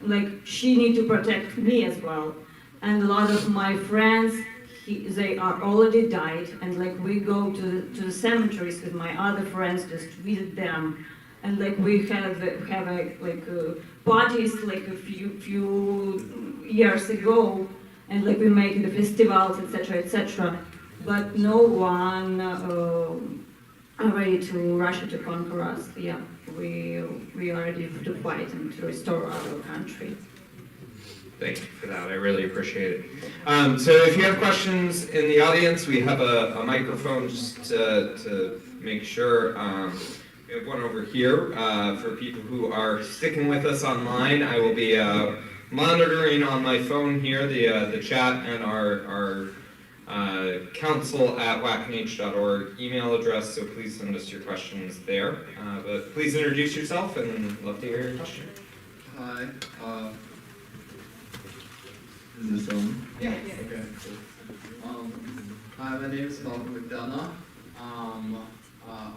Like, she need to protect me as well. And a lot of my friends, they are already died, and like we go to the cemeteries with my other friends, just visit them, and like we have parties like a few years ago, and like we make the festivals, etc., etc. But no one are ready to Russia to conquer us. Yeah, we are ready to fight and to restore our country. Thank you for that. I really appreciate it. So if you have questions in the audience, we have a microphone just to make sure. We have one over here for people who are sticking with us online. I will be monitoring on my phone here the chat and our council@wacnh.org email address, so please send us your questions there. But please introduce yourself, and love to hear your question. Hi. Is this on? Yeah. Okay, cool. Hi, my name is Malcolm McDonough. I'm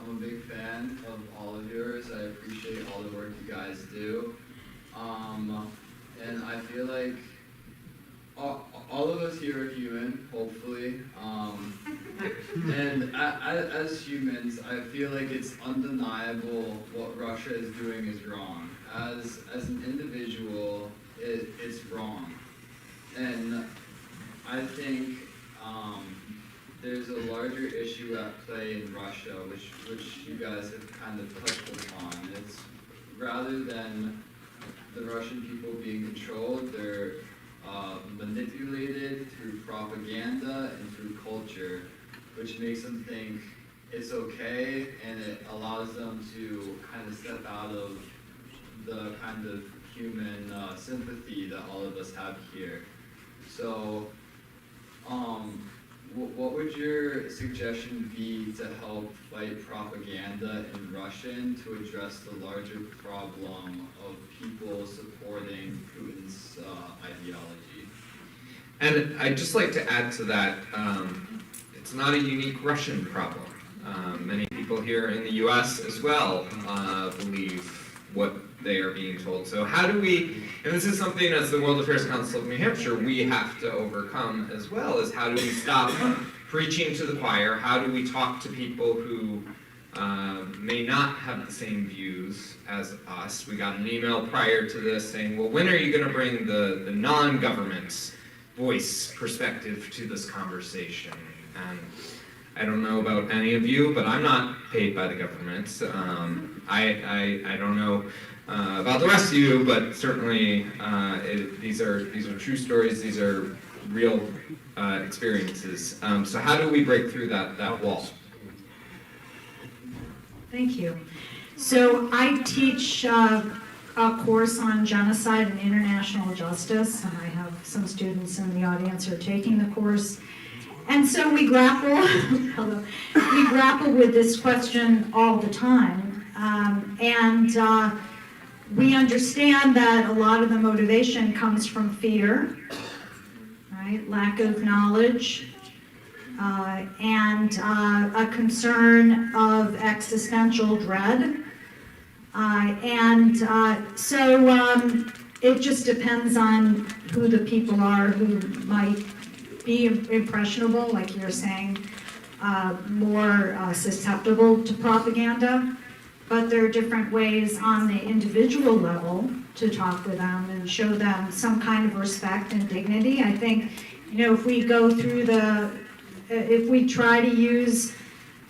a big fan of all of yours. I appreciate all the work you guys do. And I feel like all of us here are human, hopefully. And as humans, I feel like it's undeniable what Russia is doing is wrong. As an individual, it's wrong. And I think there's a larger issue at play in Russia, which you guys have kind of touched upon. It's rather than the Russian people being controlled, they're manipulated through propaganda and through culture, which makes them think it's okay, and it allows them to kind of step out of the kind of human sympathy that all of us have here. So, what would your suggestion be to help fight propaganda in Russian to address the larger problem of people supporting Putin's ideology? And I'd just like to add to that, it's not a unique Russian problem. Many people here in the US as well believe what they are being told. So how do we, and this is something as the World Affairs Council of New Hampshire we have to overcome as well, is how do we stop preaching to the choir? How do we talk to people who may not have the same views as us? We got an email prior to this saying, well, when are you going to bring the non-government voice perspective to this conversation? And I don't know about any of you, but I'm not paid by the government. I don't know about the rest of you, but certainly these are true stories. These are real experiences. So how do we break through that wall? Thank you. So I teach a course on genocide and international justice, and I have some students in the audience who are taking the course. And so we grapple, we grapple with this question all the time. We understand that a lot of the motivation comes from fear, right? Lack of knowledge, and a concern of existential dread. It just depends on who the people are who might be impressionable, like you're saying, more susceptible to propaganda. But there are different ways on the individual level to talk with them and show them some kind of respect and dignity. I think, if we go through if we try to use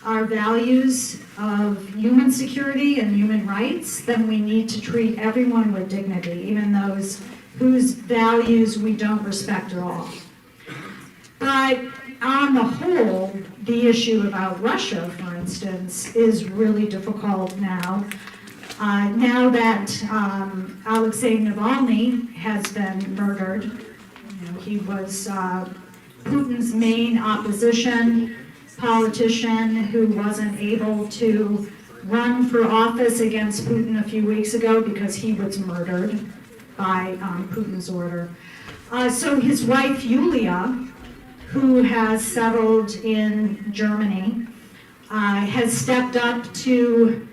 our values of human security and human rights, then we need to treat everyone with dignity, even those whose values we don't respect at all. But on the whole, the issue about Russia, for instance, is really difficult now. Now that Alexei Navalny has been murdered, he was Putin's main opposition politician who wasn't able to run for office against Putin a few weeks ago because he was murdered by Putin's order. So his wife, Yulia, who has settled in Germany, has stepped up to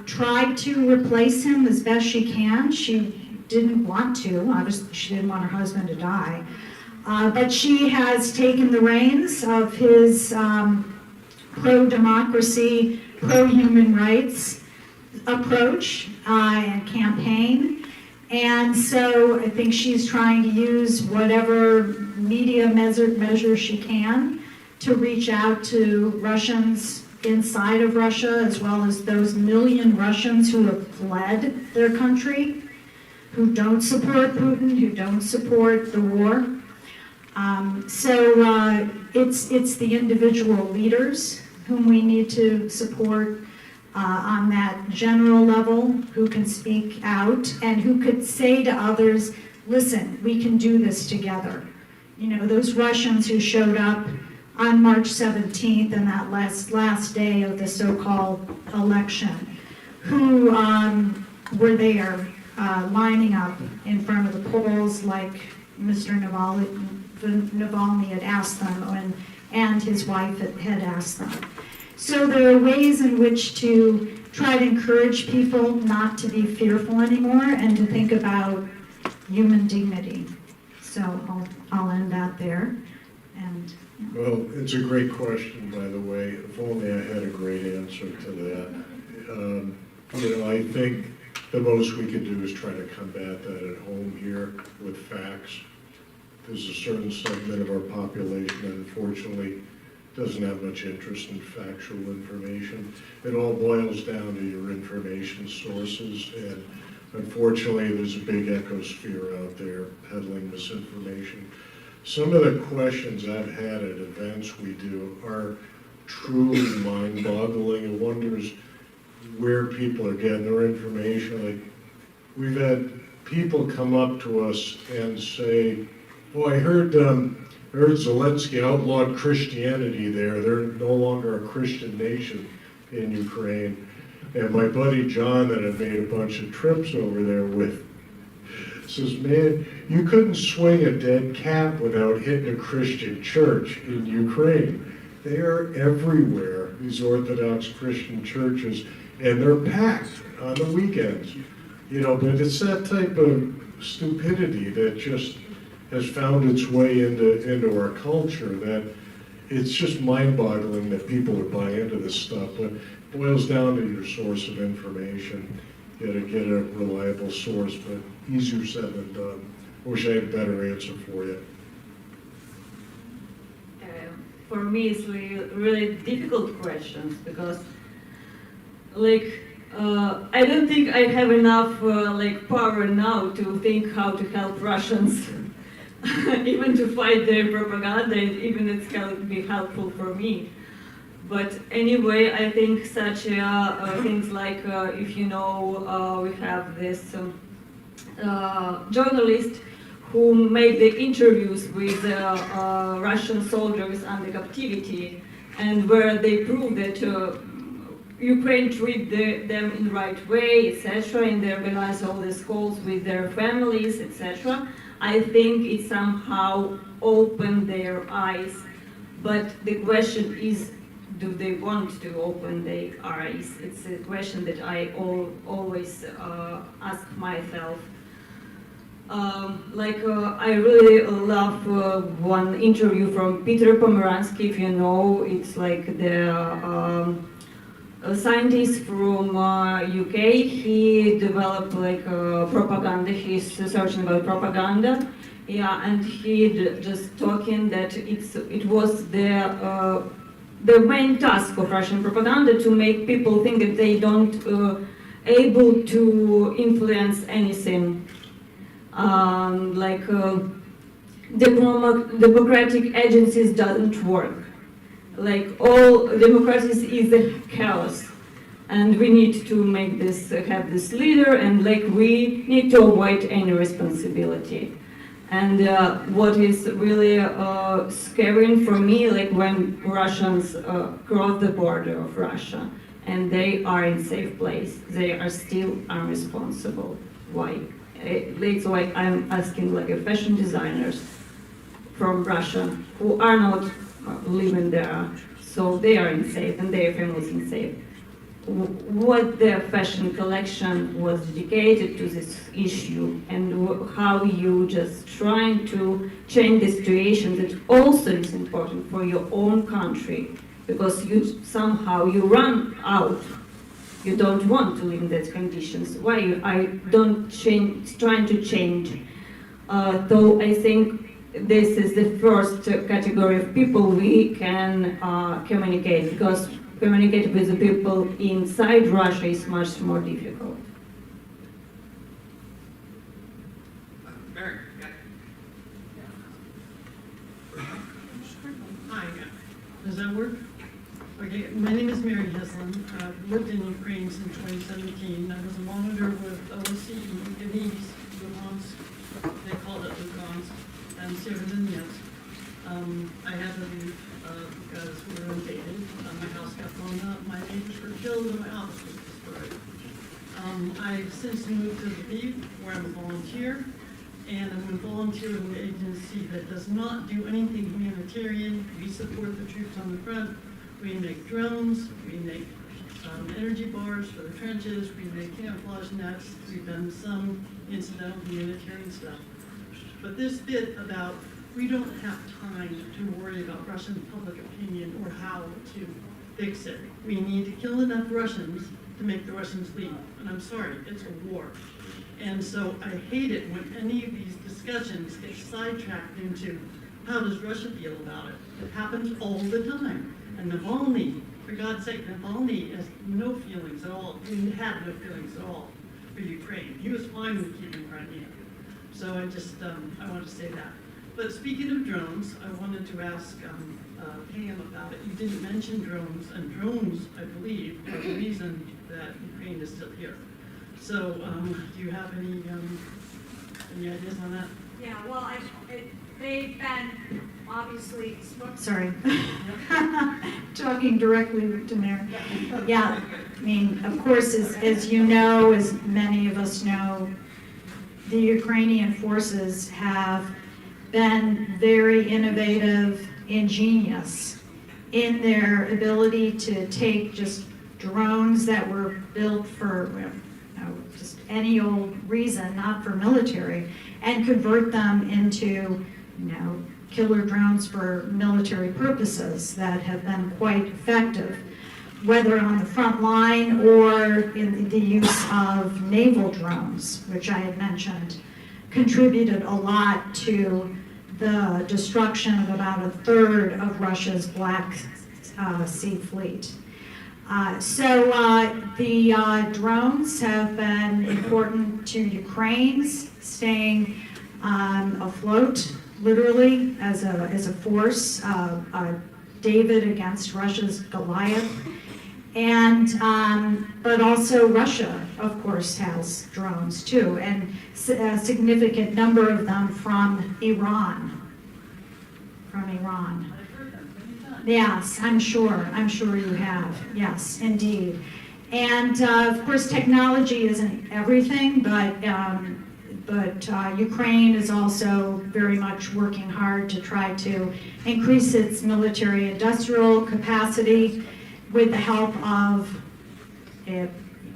try to replace him as best she can. She didn't want to, obviously she didn't want her husband to die. But she has taken the reins of his pro-democracy, pro-human rights approach and campaign. And so I think she's trying to use whatever media measure she can to reach out to Russians inside of Russia, as well as those million Russians who have fled their country, who don't support Putin, who don't support the war. It's the individual leaders whom we need to support on that general level, who can speak out and who could say to others, listen, we can do this together. Those Russians who showed up on March 17th and that last day of the so-called election, who were there lining up in front of the polls like Mr. Navalny had asked them, and his wife had asked them. So there are ways in which to try to encourage people not to be fearful anymore and to think about human dignity. So I'll end that there. And Well, it's a great question, by the way. If only I had a great answer to that. I think the most we could do is try to combat that at home here with facts. There's a certain segment of our population that unfortunately doesn't have much interest in factual information. It all boils down to your information sources, and unfortunately there's a big ecosphere out there peddling misinformation. Some of the questions I've had at events we do are truly mind-boggling. It wonders where people are getting their information. Like, we've had people come up to us and say, "Oh, I heard Zelensky outlawed Christianity there. They're no longer a Christian nation in Ukraine." And my buddy John, that I've made a bunch of trips over there with, says, "Man, you couldn't swing a dead cat without hitting a Christian church in Ukraine. They are everywhere, these Orthodox Christian churches, and they're packed on the weekends." But it's that type of stupidity that just has found its way into our culture, that it's just mind-boggling that people would buy into this stuff. But it boils down to your source of information. You gotta get a reliable source, but easier said than done. I wish I had a better answer for you. For me, it's really difficult questions because, I don't think I have enough power now to think how to help Russians, even to fight their propaganda, even it's going to be helpful for me. But anyway, I think such things like, if we have this journalist who made the interviews with Russian soldiers under captivity, and where they proved that Ukraine treat them in the right way, etc., and they organize all these calls with their families, etc. I think it somehow opened their eyes, but the question is, do they want to open their eyes? It's a question that I always ask myself. I really love one interview from Peter Pomeransky, if you know. It's like the a scientist from UK. He developed propaganda. He's searching about propaganda. Yeah, and he just talking that it was the main task of Russian propaganda to make people think that they don't able to influence anything. Democratic agencies doesn't work. Like all democracies is a chaos, and we need to make this have this leader, and we need to avoid any responsibility. And what is really scary for me, when Russians cross the border of Russia and they are in safe place, they are still unresponsible. Why? It's like I'm asking fashion designers from Russia who are not living there, so they are unsafe and their families unsafe. What their fashion collection was dedicated to this issue, and how you just trying to change the situation that also is important for your own country, because you somehow you run out. You don't want to live in those conditions. Why I don't change, trying to change. Though I think this is the first category of people we can communicate, because communicate with the people inside Russia is much more difficult. Hi, does that work? Okay, my name is Mary Heslin. I've lived in Ukraine since 2017. I was a monitor with OSCE, Denise, Luhansk, they called it Luhansk, and Severodonetsk. I had to leave because we were invaded. My house got blown up, my neighbors were killed, and my office was destroyed. I've since moved to Lviv, where I'm a volunteer, and I'm a volunteer with an agency that does not do anything humanitarian. We support the troops on the front. We make drones, we make energy bars for the trenches, we make camouflage nets, we've done some incidental humanitarian stuff. But this bit about we don't have time to worry about Russian public opinion or how to fix it. We need to kill enough Russians to make the Russians leave. And I'm sorry, it's a war. And so I hate it when any of these discussions get sidetracked into how does Russia feel about it? It happens all the time. And Navalny, for God's sake, Navalny has no feelings at all. He had no feelings at all for Ukraine. He was fine with keeping Crimea. So I just, I wanted to say that. But speaking of drones, I wanted to ask Pam about it. You didn't mention drones, and drones, I believe, are the reason that Ukraine is still here. So do you have any ideas on that? Yeah, well, they've been obviously, sorry, talking directly to Mary. Yeah, I mean, of course, as you know, as many of us know, the Ukrainian forces have been very innovative, ingenious in their ability to take just drones that were built for just any old reason, not for military, and convert them into killer drones for military purposes that have been quite effective, whether on the front line or in the use of naval drones, which I had mentioned, contributed a lot to the destruction of about a third of Russia's Black Sea fleet. The drones have been important to Ukraine's staying afloat, literally, as a force, David against Russia's Goliath. And, but also Russia, of course, has drones too, and a significant number of them from Iran. Yes, I'm sure you have, yes, indeed. And of course, technology isn't everything, but Ukraine is also very much working hard to try to increase its military industrial capacity with the help of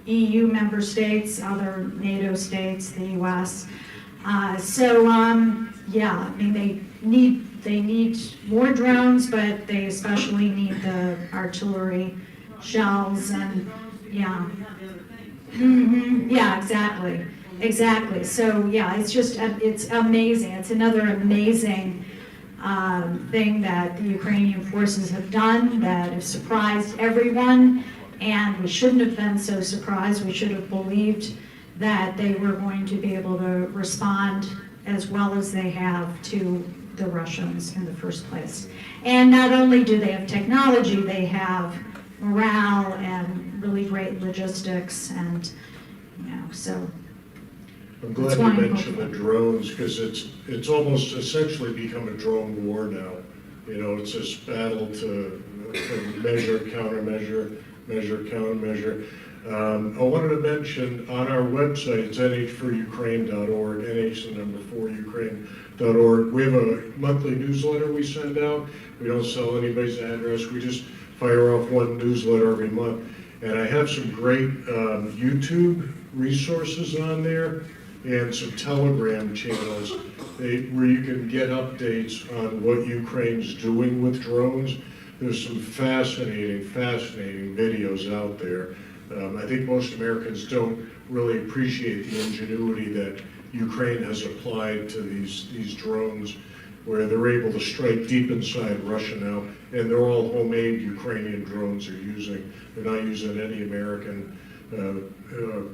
EU member states, other NATO states, the US. Yeah, I mean, they need more drones, but they especially need the artillery shells and, yeah. Yeah, exactly. So, yeah, it's amazing. It's another amazing thing that the Ukrainian forces have done that have surprised everyone, and we shouldn't have been so surprised. We should have believed that they were going to be able to respond as well as they have to the Russians in the first place. And not only do they have technology, they have morale and really great logistics, and so. I'm glad you mentioned the drones, because it's almost essentially become a drone war now. It's this battle to measure, countermeasure, measure, countermeasure. I wanted to mention on our website, it's nh4ukraine.org, nh4ukraine.org. We have a monthly newsletter we send out. We don't sell anybody's address. We just fire off one newsletter every month. And I have some great YouTube resources on there and some Telegram channels where you can get updates on what Ukraine's doing with drones. There's some fascinating videos out there. I think most Americans don't really appreciate the ingenuity that Ukraine has applied to these drones, where they're able to strike deep inside Russia now, and they're all homemade Ukrainian drones they're using. They're not using any American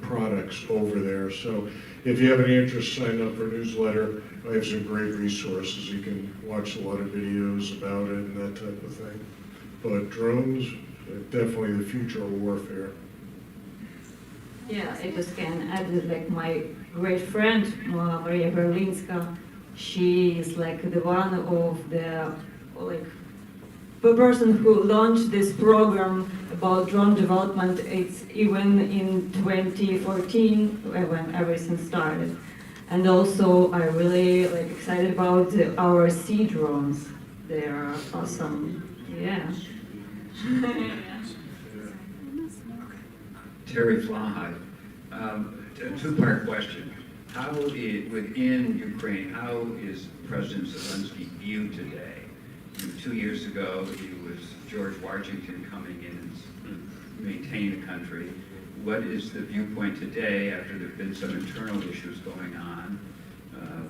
products over there. So if you have any interest, sign up for a newsletter. I have some great resources. You can watch a lot of videos about it and that type of thing. But drones, definitely the future of warfare. Yeah, I just can add, like, my great friend, Maria Berlinska, she is like the one of the person who launched this program about drone development. It's even in 2014 when everything started. And also I really excited about our sea drones. They are awesome. Yeah. Terry Flahay, a two-part question. How within Ukraine, how is President Zelensky viewed today? 2 years ago, he was George Washington coming in and maintaining the country. What is the viewpoint today after there have been some internal issues going on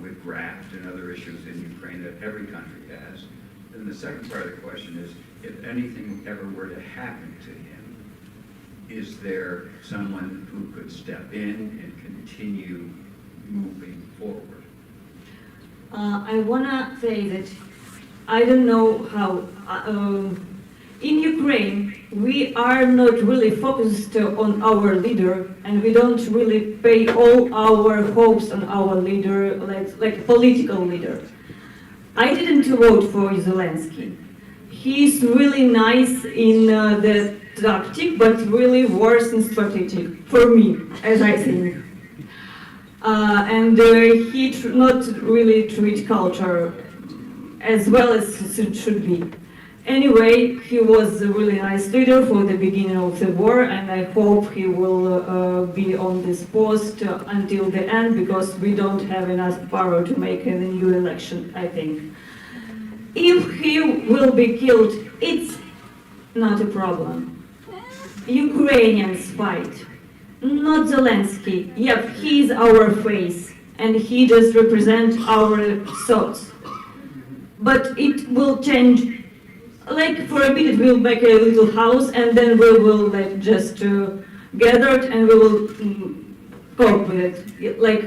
with graft and other issues in Ukraine that every country has? And the second part of the question is, if anything ever were to happen to him, is there someone who could step in and continue moving forward? I want to say that I don't know how, in Ukraine, we are not really focused on our leader, and we don't really pay all our hopes on our leader, like political leader. I didn't vote for Zelensky. He's really nice in the tactic, but really worse in strategy, for me, as I think. And he not really treat culture as well as it should be. Anyway, he was a really nice leader for the beginning of the war, and I hope he will be on this post until the end, because we don't have enough power to make a new election, I think. If he will be killed, it's not a problem. Ukrainians fight, not Zelensky. Yep, he's our face, and he just represents our thoughts. But it will change. Like, for a bit, it will make a little house, and then we will just gather it, and we will cope with it. Like,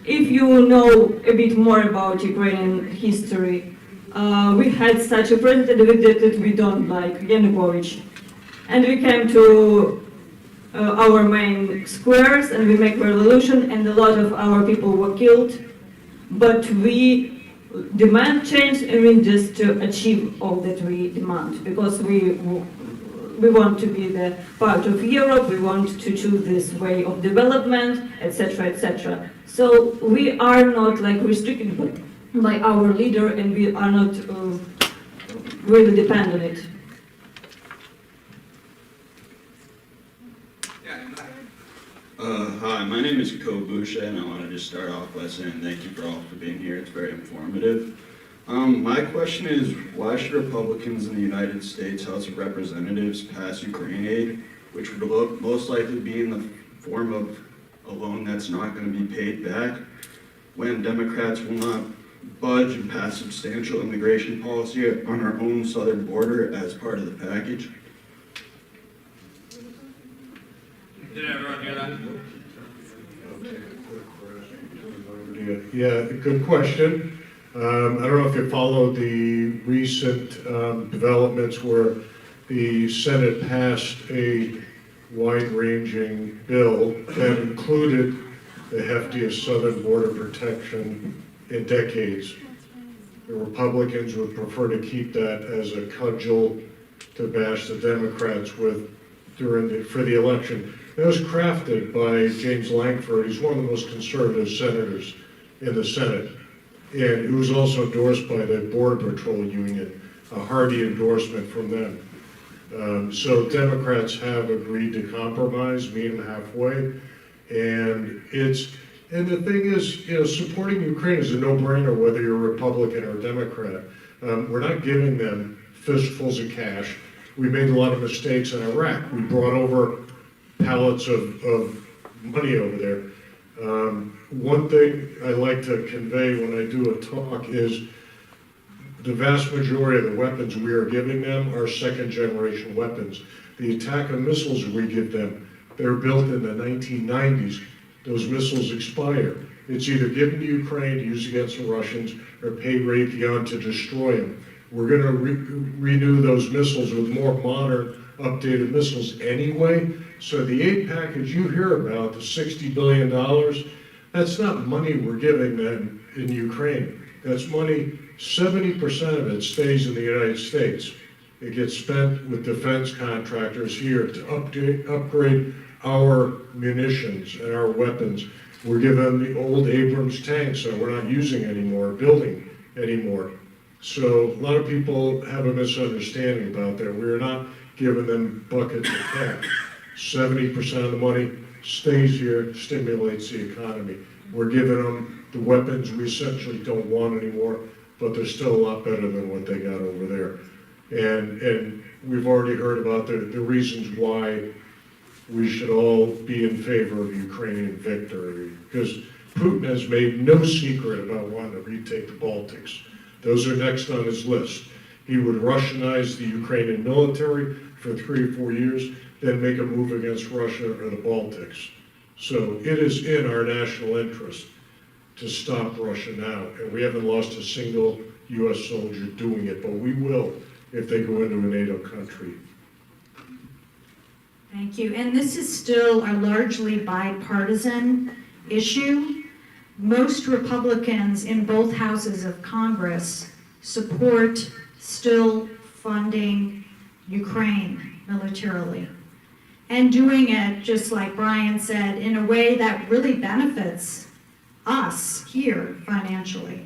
if you know a bit more about Ukrainian history, we had such a president that we don't like, Yanukovych. And we came to our main squares and we make revolution, and a lot of our people were killed. But we demand change, and we just achieve all that we demand, because we want to be the part of Europe, we want to choose this way of development, etc., etc. So we are not like restricted by our leader, and we are not really depend on it. Hi, my name is Kobusha, and I wanted to start off by saying thank you for all for being here. It's very informative. My question is, why should Republicans in the United States House of Representatives pass Ukraine aid, which would most likely be in the form of a loan that's not going to be paid back, when Democrats will not budge and pass substantial immigration policy on our own southern border as part of the package? Did everyone hear that? Yeah, good question. I don't know if you followed the recent developments where the Senate passed a wide-ranging bill that included the heftiest southern border protection in decades. The Republicans would prefer to keep that as a cudgel to bash the Democrats with for the election. It was crafted by James Lankford. He's one of the most conservative senators in the Senate. And it was also endorsed by the Border Patrol Union, a hearty endorsement from them. So Democrats have agreed to compromise, meet them halfway. And the thing is, supporting Ukraine is a no-brainer whether you're a Republican or a Democrat. We're not giving them fistfuls of cash. We made a lot of mistakes in Iraq. We brought over pallets of money over there. One thing I like to convey when I do a talk is the vast majority of the weapons we are giving them are second-generation weapons. The attack of missiles we give them, they're built in the 1990s. Those missiles expire. It's either given to Ukraine to use against the Russians or pay Raytheon to destroy them. We're going to renew those missiles with more modern, updated missiles anyway. So the aid package you hear about, the $60 billion, that's not money we're giving them in Ukraine. That's money, 70% of it stays in the United States. It gets spent with defense contractors here to upgrade our munitions and our weapons. We're giving them the old Abrams tanks that we're not using anymore, building anymore. So a lot of people have a misunderstanding about that. We're not giving them buckets of cash. 70% of the money stays here, stimulates the economy. We're giving them the weapons we essentially don't want anymore, but they're still a lot better than what they got over there. And we've already heard about the reasons why we should all be in favor of Ukrainian victory, because Putin has made no secret about wanting to retake the Baltics. Those are next on his list. He would Russianize the Ukrainian military for 3 or 4 years, then make a move against Russia or the Baltics. So it is in our national interest to stop Russia now, and we haven't lost a single U.S. soldier doing it, but we will if they go into a NATO country. Thank you. And this is still a largely bipartisan issue. Most Republicans in both houses of Congress support still funding Ukraine militarily, and doing it, just like Brian said, in a way that really benefits us here financially.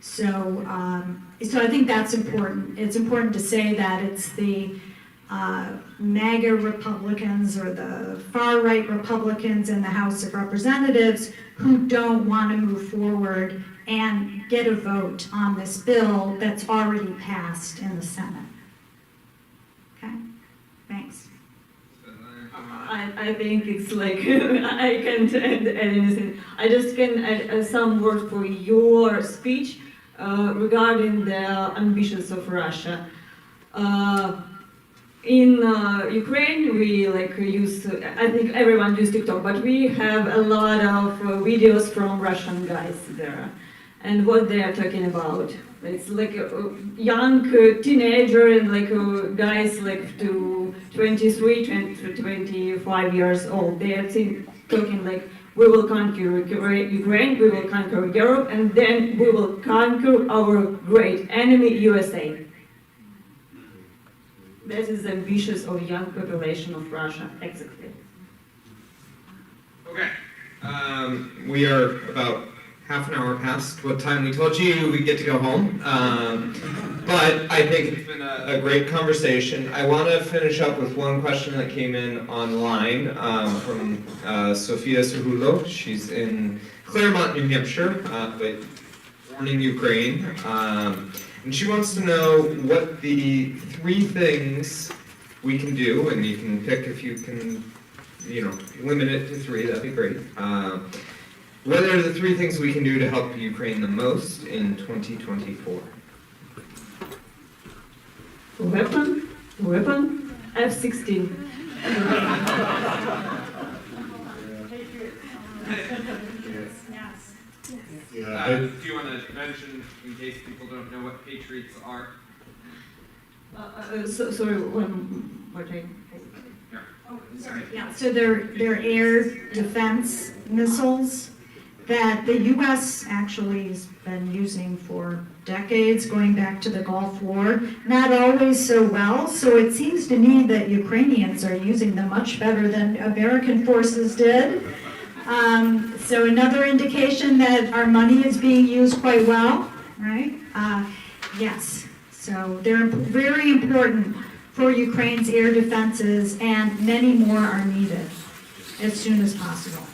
So I think that's important. It's important to say that it's the MAGA Republicans or the far-right Republicans in the House of Representatives who don't want to move forward and get a vote on this bill that's already passed in the Senate. Okay, thanks. I think it's like, I can't add anything. I just can add some words for your speech regarding the ambitions of Russia. In Ukraine, we use, I think everyone uses TikTok, but we have a lot of videos from Russian guys there. and what they are talking about. It's like a young teenager and like guys like to 23, 20, 25 years old. They are talking like, we will conquer Ukraine, we will conquer Europe, and then we will conquer our great enemy, USA. That is the ambitions of young population of Russia, exactly. Okay, we are about half an hour past what time we told you we get to go home. But I think it's been a great conversation. I want to finish up with one question that came in online from Sofia Suhulo. She's in Claremont, New Hampshire, but born in Ukraine. And she wants to know what the 3 things we can do, and you can pick if you can, limit it to 3, that'd be great. What are the 3 things we can do to help Ukraine the most in 2024? Weapon, F-16. Yeah, Do you want to mention, in case people don't know what Patriots are? Sorry, one more time. Yeah, so they're air defense missiles that the U.S. actually has been using for decades, going back to the Gulf War. Not always so well, so it seems to me that Ukrainians are using them much better than American forces did. So another indication that our money is being used quite well, right? Yes, so they're very important for Ukraine's air defenses, and many more are needed as soon as possible.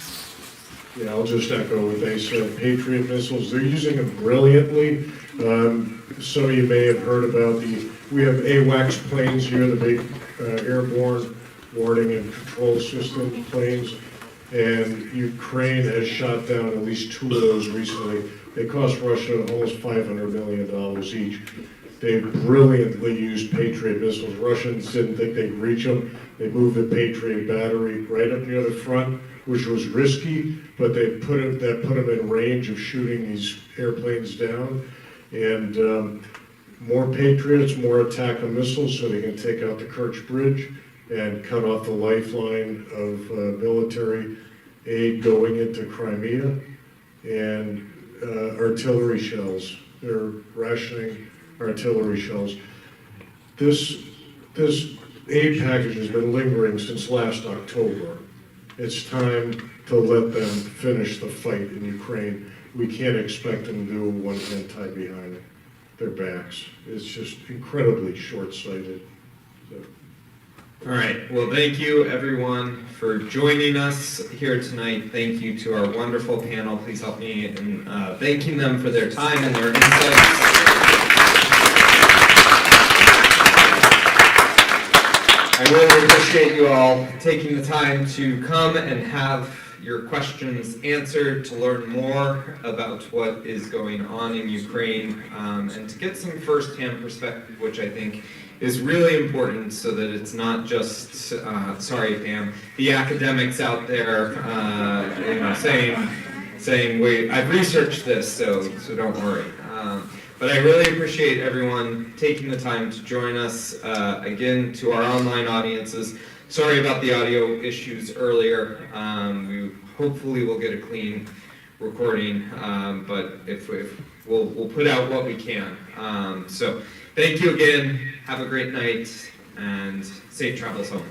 Yeah, I'll just echo what they said. Patriot missiles, they're using them brilliantly. Some of you may have heard about we have AWACS planes here, the big airborne warning and control system planes. And Ukraine has shot down at least 2 of those recently. They cost Russia almost $500 million each. They brilliantly used Patriot missiles. Russians didn't think they'd reach them. They moved the Patriot battery right up near the front, which was risky, but that put them in range of shooting these airplanes down. And more Patriots, more attack on missiles so they can take out the Kerch Bridge and cut off the lifeline of military aid going into Crimea, and artillery shells. They're rationing artillery shells. This aid package has been lingering since last October. It's time to let them finish the fight in Ukraine. We can't expect them to do one hand tied behind their backs. It's just incredibly short-sighted. So. All right, well, thank you everyone for joining us here tonight. Thank you to our wonderful panel. Please help me in thanking them for their time and their insights. I really appreciate you all taking the time to come and have your questions answered, to learn more about what is going on in Ukraine, and to get some firsthand perspective, which I think is really important, so that it's not just, sorry Pam, the academics out there saying, wait, I've researched this, so don't worry. But I really appreciate everyone taking the time to join us. Again, to our online audiences, sorry about the audio issues earlier. We hopefully will get a clean recording, but if we'll put out what we can. So thank you again. Have a great night and safe travels home.